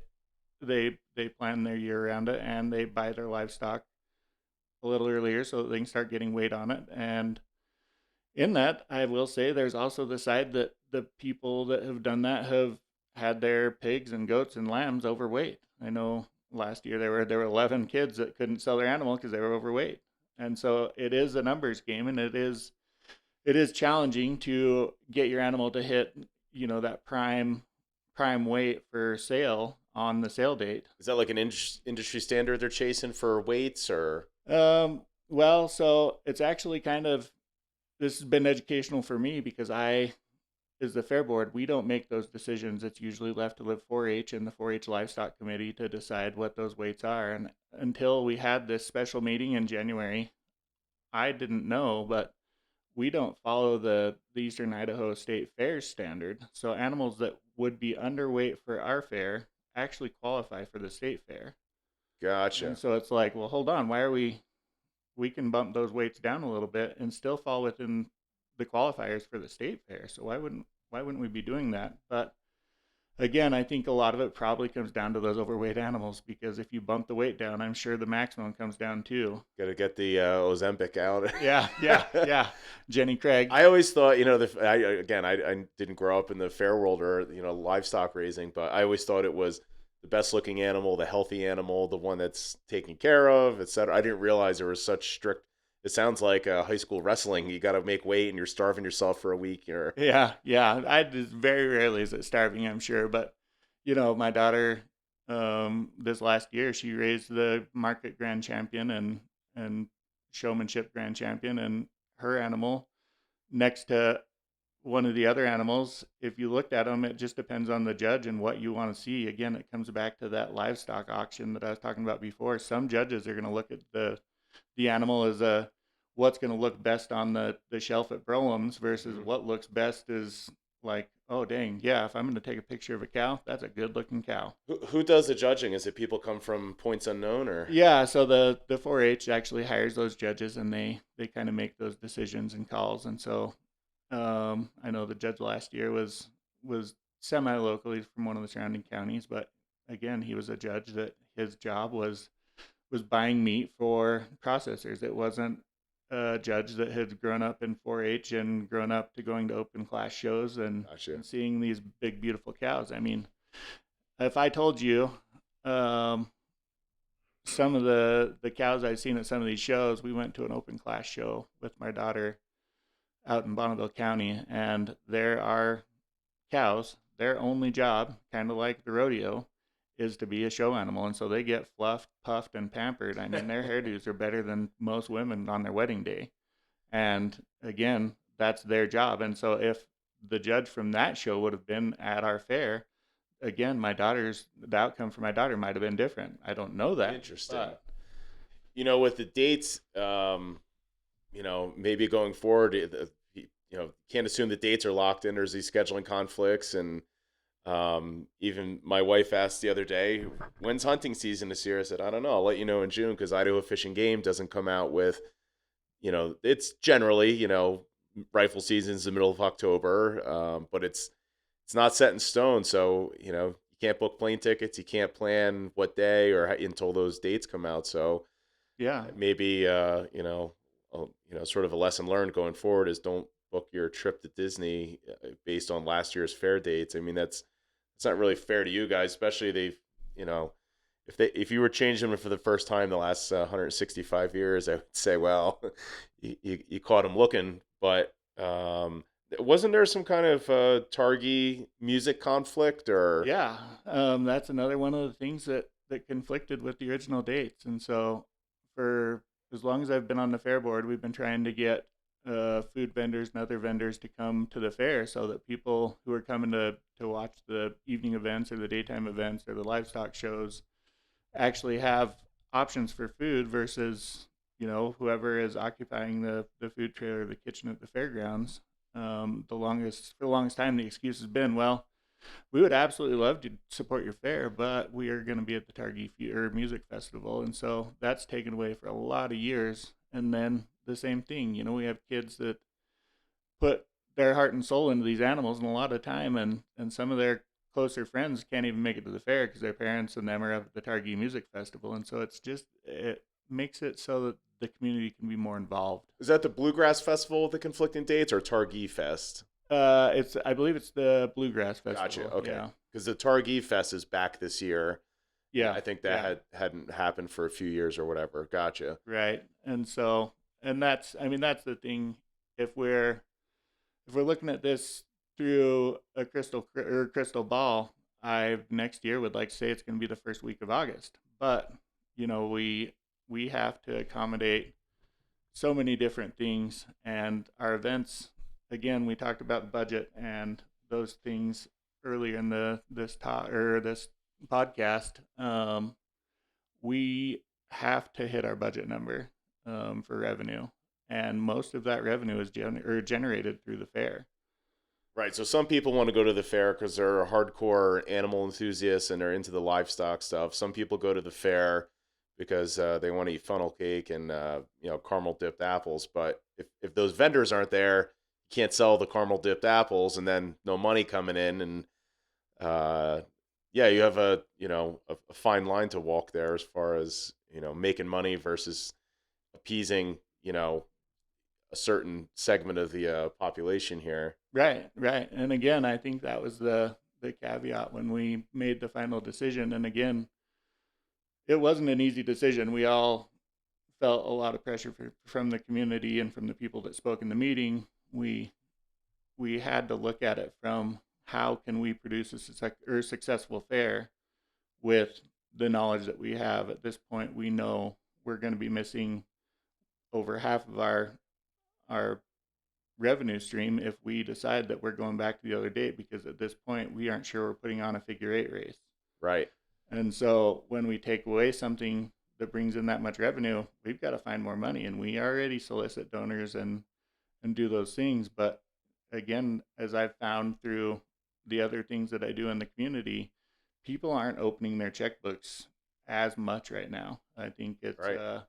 they plan their year around it, and they buy their livestock a little earlier so that they can start getting weight on it. And in that, I will say there's also the side that the people that have done that have had their pigs and goats and lambs overweight. I know last year there were 11 kids that couldn't sell their animal because they were overweight. And so it is a numbers game, and it is challenging to get your animal to hit, that prime weight for sale on the sale date. Is that like an industry standard they're chasing for weights, or? Well, so it's actually this has been educational for me because as the fair board, we don't make those decisions. It's usually left to the 4-H and the 4-H livestock committee to decide what those weights are. And until we had this special meeting in January, I didn't know, but we don't follow the Eastern Idaho State Fair standard. So animals that would be underweight for our fair actually qualify for the state fair. Gotcha. And so it's like, well, hold on, why are we can bump those weights down a little bit and still fall within the qualifiers for the state fair. So why wouldn't we be doing that? But again, I think a lot of it probably comes down to those overweight animals, because if you bump the weight down, I'm sure the maximum comes down too. Got to get the Ozempic out. Yeah. Jenny Craig. I always thought, I didn't grow up in the fair world or, livestock raising, but I always thought it was the best looking animal, the healthy animal, the one that's taken care of, etc. I didn't realize there was such strict. It sounds like high school wrestling. You got to make weight, and you're starving yourself for a week. Yeah. I just very rarely is it starving, I'm sure, but my daughter, this last year, she raised the market grand champion and showmanship grand champion, and her animal next to one of the other animals, if you looked at them, it just depends on the judge and what you want to see. Again, it comes back to that livestock auction that I was talking about before. Some judges are going to look at the animal as what's going to look best on the shelf at Brolem's versus what looks best is like, oh, dang, yeah, if I'm going to take a picture of a cow, that's a good-looking cow. Who does the judging? Is it people come from Points Unknown, or? Yeah, so the 4-H actually hires those judges, and they kind of make those decisions and calls. And so I know the judge last year was semi-locally from one of the surrounding counties, but again, he was a judge that his job was buying meat for processors. It wasn't a judge that had grown up in 4-H and grown up to going to open class shows and seeing these big, beautiful cows. I mean, if I told you some of the cows I've seen at some of these shows, we went to an open class show with my daughter out in Bonneville County, and there are cows, their only job, kind of like the rodeo, is to be a show animal. And so they get fluffed, puffed, and pampered. I mean, their hairdos are better than most women on their wedding day. And again, that's their job. And so if the judge from that show would have been at our fair, again, the outcome for my daughter might have been different. I don't know that. Interesting. But, with the dates, maybe going forward, can't assume the dates are locked in. There's these scheduling conflicts, and even my wife asked the other day, when's hunting season this year? I said, I don't know. I'll let you know in June, because Idaho Fish and Game doesn't come out with, it's generally, rifle season's the middle of October, but it's it's not set in stone. So, you can't book plane tickets. You can't plan what day or until those dates come out. So Yeah. maybe, sort of a lesson learned going forward is don't book your trip to Disney based on last year's fair dates. I mean, it's not really fair to you guys, especially you know, if you were changing them for the first time the last 165 years, I would say, well, you caught them looking. But wasn't there some kind of Targi music conflict or? Yeah. That's another one of the things that conflicted with the original dates. And so for as long as I've been on the fair board, we've been trying to get food vendors and other vendors to come to the fair so that people who are coming to watch the evening events or the daytime events or the livestock shows actually have options for food versus, whoever is occupying the food trailer or the kitchen at the fairgrounds. For the longest time, the excuse has been, well, we would absolutely love to support your fair, but we are going to be at the Targhee Music Festival. And so that's taken away for a lot of years. And then the same thing, we have kids that put their heart and soul into these animals and a lot of time, and some of their closer friends can't even make it to the fair because their parents and them are up at the Targhee Music Festival. And so it makes it so that the community can be more involved. Is that the Bluegrass Festival with the conflicting dates or Targhee Fest? I believe it's the Bluegrass Festival. Gotcha. Okay. Yeah. Because the Targhee Fest is back this year. Yeah. I think that hadn't happened for a few years or whatever. Gotcha. Right. And so, and that's the thing. If we're looking at this through a crystal ball, I next year would like to say it's going to be the first week of August. But we have to accommodate so many different things, and our events. Again, we talked about budget and those things earlier in this podcast. We have to hit our budget number for revenue, and most of that revenue is generated through the fair. Right. So some people want to go to the fair because they're hardcore animal enthusiasts and they're into the livestock stuff. Some people go to the fair because they want to eat funnel cake and caramel dipped apples. But if those vendors aren't there, you can't sell the caramel dipped apples, and then no money coming in, and you have a fine line to walk there as far as making money versus appeasing a certain segment of the population here. Right. And again, I think that was the caveat when we made the final decision. And again, it wasn't an easy decision. We all felt a lot of pressure from the community and from the people that spoke in the meeting. We had to look at it from how can we produce a successful fair with the knowledge that we have. At this point, we know we're going to be missing over half of our revenue stream if we decide that we're going back to the other date, because at this point we aren't sure we're putting on a figure eight race. Right. And so when we take away something that brings in that much revenue, we've got to find more money, and we already solicit donors and do those things. But again, as I've found through the other things that I do in the community, people aren't opening their checkbooks as much right now. I think it's right.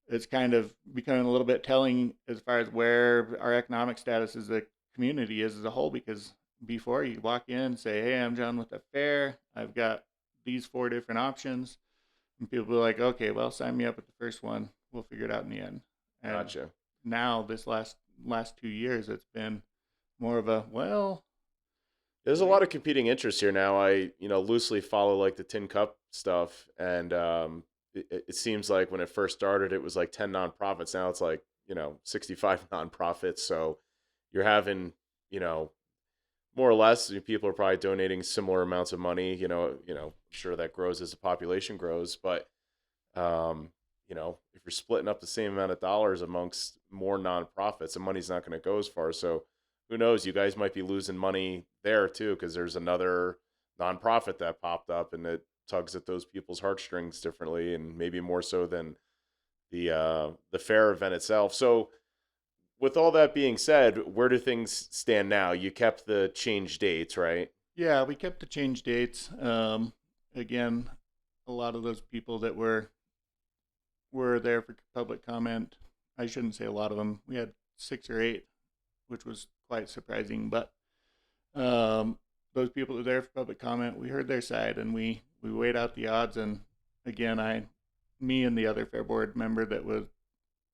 It's kind of becoming a little bit telling as far as where our economic status as a community is as a whole, because before you walk in and say, hey, I'm John with the fair, I've got these 4 different options, and people are like, okay, well, sign me up at the first one, we'll figure it out in the end. And gotcha. Now this last 2 years, it's been more of a, well, there's a lot of competing interests here now. I loosely follow like the Tin Cup stuff, and it seems like when it first started, it was like 10 nonprofits. Now it's like, 65 nonprofits. So you're having, more or less, people are probably donating similar amounts of money. I'm sure that grows as the population grows. But, if you're splitting up the same amount of dollars amongst more nonprofits, the money's not going to go as far. So who knows? You guys might be losing money there too, because there's another nonprofit that popped up and it tugs at those people's heartstrings differently, and maybe more so than the fair event itself. So with all that being said, where do things stand now? You kept the change dates, right? Yeah, we kept the change dates. Again, a lot of those people that were there for public comment, I shouldn't say a lot of them. We had 6 or 8, which was quite surprising. But Um, those people that were there for public comment, we heard their side and we weighed out the odds. And again, me and the other fair board member that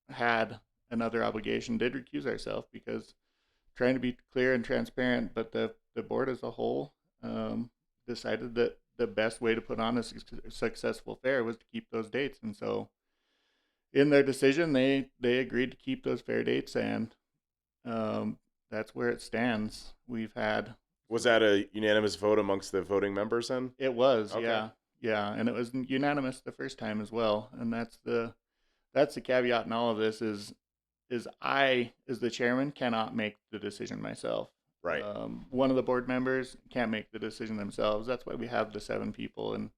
had another obligation did recuse ourselves because trying to be clear and transparent, but the board as a whole decided that the best way to put on a successful fair was to keep those dates. And so in their decision, they agreed to keep those fair dates, and um, that's where it stands. We've had Was that a unanimous vote amongst the voting members then? it was Okay. yeah, and it was unanimous the first time as well, and that's the caveat in all of this is I, as the chairman, cannot make the decision myself. Right. One of the board members can't make the decision themselves. That's why we have the 7 people, and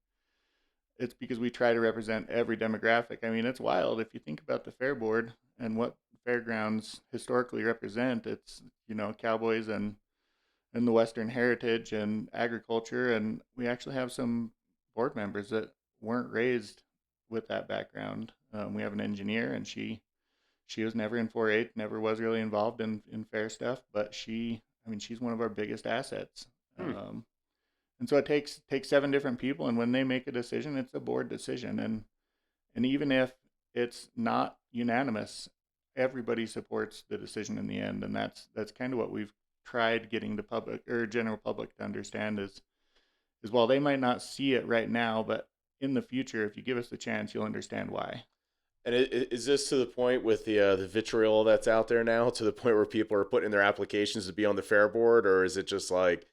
it's because we try to represent every demographic. I mean, it's wild if you think about the fair board and what fairgrounds historically represent. It's cowboys and the Western heritage and agriculture, and we actually have some board members that weren't raised with that background. We have an engineer, and she was never in 4-H, never was really involved in fair stuff, but she's one of our biggest assets. Hmm. And so it takes 7 different people, and when they make a decision, it's a board decision, and even if it's not unanimous, everybody supports the decision in the end, and that's kind of what we've tried getting the public or general public to understand is while they might not see it right now, but in the future, if you give us the chance, you'll understand why. And is this to the point with the vitriol that's out there now, to the point where people are putting in their applications to be on the fair board, or is it just like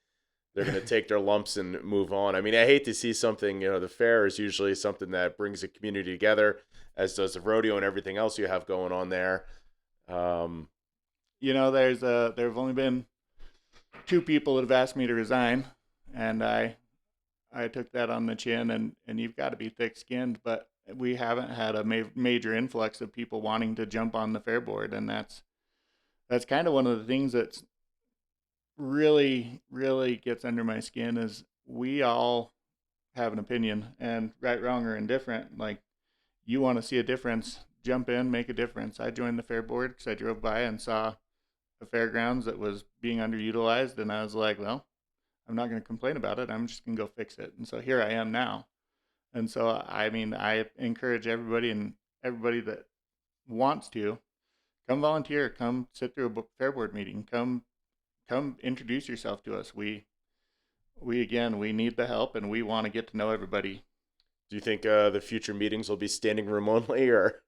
they're going to take their lumps and move on? I mean, I hate to see something. The fair is usually something that brings the community together, as does the rodeo and everything else you have going on there. Um, There have only been 2 people that have asked me to resign, and I took that on the chin, and you've got to be thick-skinned, but we haven't had a major influx of people wanting to jump on the fair board, and that's kind of one of the things that's really really gets under my skin is we all have an opinion, and right, wrong, or indifferent, like, you want to see a difference, jump in, make a difference. I joined the fair board because I drove by and saw a fairgrounds that was being underutilized, and I was like, well, I'm not going to complain about it. I'm just going to go fix it. And so here I am now. And so, I mean, I encourage everybody and everybody that wants to come volunteer, come sit through a fair board meeting, come introduce yourself to us. We again, we need the help, and we want to get to know everybody. do you think the future meetings will be standing room only, or?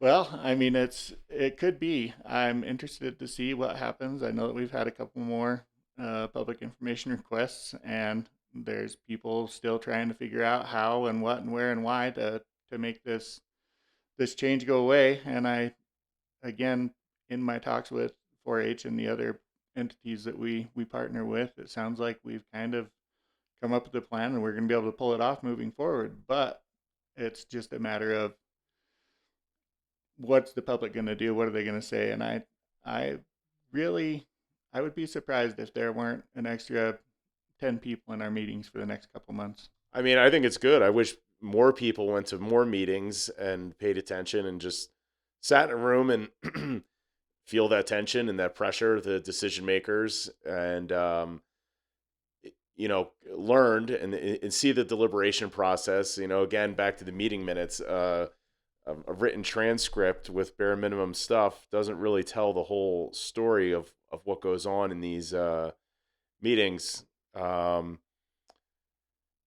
Well, I mean, it could be. I'm interested to see what happens. I know that we've had a couple more public information requests, and there's people still trying to figure out how and what and where and why to make this change go away. And I, again, in my talks with 4-H and the other entities that we partner with, it sounds like we've kind of come up with a plan, and we're going to be able to pull it off moving forward. But it's just a matter of what's the public going to do? What are they going to say? And I really, I would be surprised if there weren't an extra 10 people in our meetings for the next couple months. I mean, I think it's good. I wish more people went to more meetings and paid attention and just sat in a room and feel that tension and that pressure of the decision makers, and learned and see the deliberation process. Again, back to the meeting minutes. A written transcript with bare minimum stuff doesn't really tell the whole story of what goes on in these meetings. Um,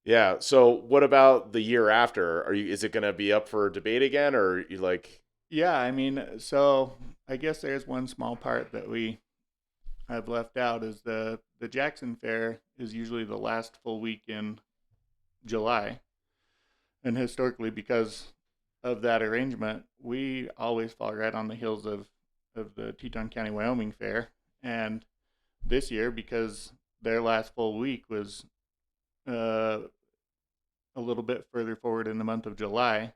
yeah. So what about the year after? Is it going to be up for debate again, or you like? Yeah, I mean, so I guess there's one small part that we have left out is the Jackson Fair is usually the last full week in July, and historically, because of that arrangement, we always fall right on the heels of the Teton County Wyoming Fair. And this year, because their last full week was uh, a little bit further forward in the month of July,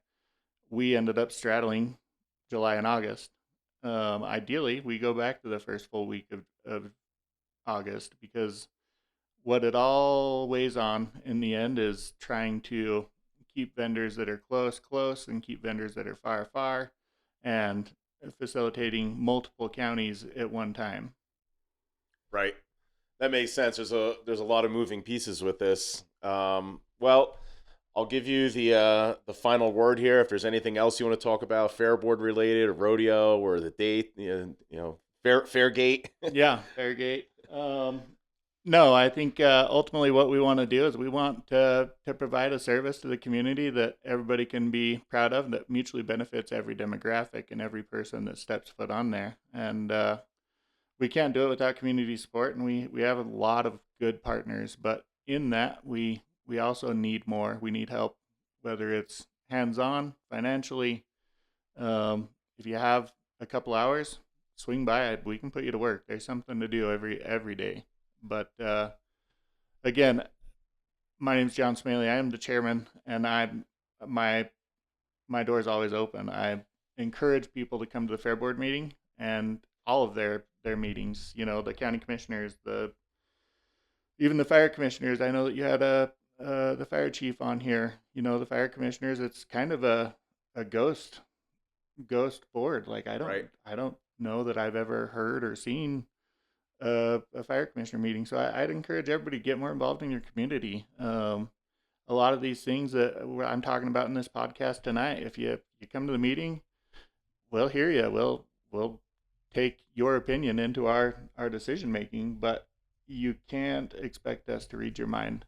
we ended up straddling July and August. Ideally, we go back to the first full week of August, because what it all weighs on in the end is trying to keep vendors that are close, and keep vendors that are far, and facilitating multiple counties at one time. Right. That makes sense. There's a lot of moving pieces with this. Well, I'll give you the final word here. If there's anything else you want to talk about, fair board related, or rodeo, or the date, fair gate. Yeah, Fairgate. No, I think ultimately what we want to do is we want to provide a service to the community that everybody can be proud of, that mutually benefits every demographic and every person that steps foot on there. And we can't do it without community support, and we have a lot of good partners. But in that, we also need more. We need help, whether it's hands-on, financially. If you have a couple hours, swing by. We can put you to work. There's something to do every day. But again, my name's John Smaellie. I am the chairman, and my door is always open. I encourage people to come to the Fair Board meeting and all of their meetings. The county commissioners, even the fire commissioners. I know that you had the fire chief on here. The fire commissioners. It's kind of a ghost board. Like Right. I don't know that I've ever heard or seen a fire commissioner meeting. So I'd encourage everybody to get more involved in your community. A lot of these things that I'm talking about in this podcast tonight, if you come to the meeting, we'll hear you. We'll take your opinion into our decision making, but you can't expect us to read your mind.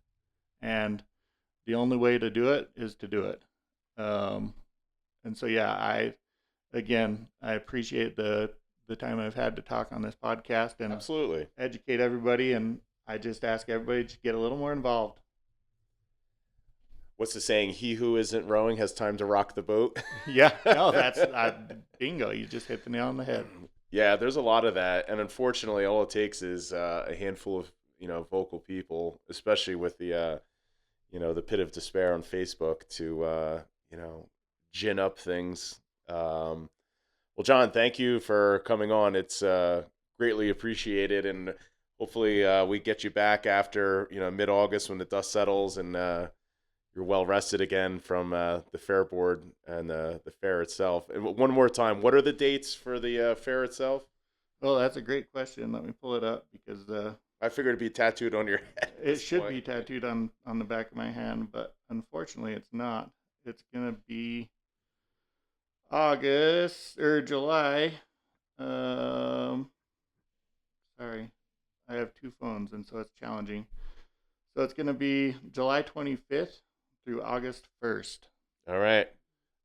And the only way to do it is to do it. And so, yeah, I appreciate the time I've had to talk on this podcast and Absolutely educate everybody. And I just ask everybody to get a little more involved. What's the saying? He who isn't rowing has time to rock the boat. Yeah, no, that's bingo. You just hit the nail on the head. Yeah, there's a lot of that, and unfortunately, all it takes is a handful of vocal people, especially with the the pit of despair on Facebook, to gin up things. Well, John, thank you for coming on. It's greatly appreciated, and hopefully we get you back after mid-August when the dust settles and you're well rested again from the fair board and the fair itself. And one more time, what are the dates for the fair itself? Well, that's a great question. Let me pull it up because I figured it'd be tattooed on your head. It should be tattooed on the back of my hand, but unfortunately it's not. It's going to be August or July. Sorry. I have two phones, and so it's challenging. So it's going to be July 25th through August 1st. All right.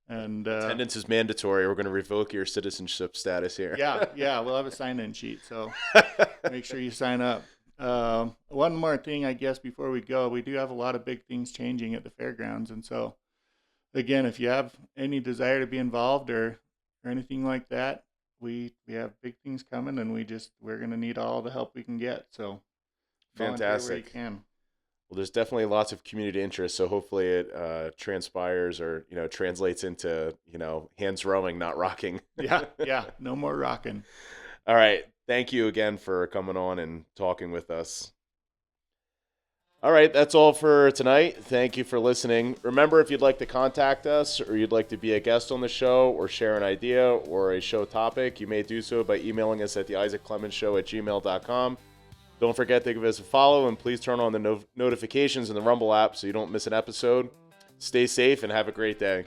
And attendance is mandatory. We're going to revoke your citizenship status here. Yeah, we'll have a sign-in sheet, so make sure you sign up. One more thing, I guess, before we go, we do have a lot of big things changing at the fairgrounds, and so again, if you have any desire to be involved or anything like that, we have big things coming, and we're going to need all the help we can get. So fantastic. Where you can. Well, there's definitely lots of community interest, so hopefully it transpires or translates into hands rowing, not rocking. Yeah, no more rocking. All right, thank you again for coming on and talking with us. All right, that's all for tonight. Thank you for listening. Remember, if you'd like to contact us or you'd like to be a guest on the show or share an idea or a show topic, you may do so by emailing us at the isacclemensshow@gmail.com. Don't forget to give us a follow, and please turn on the notifications in the Rumble app so you don't miss an episode. Stay safe and have a great day.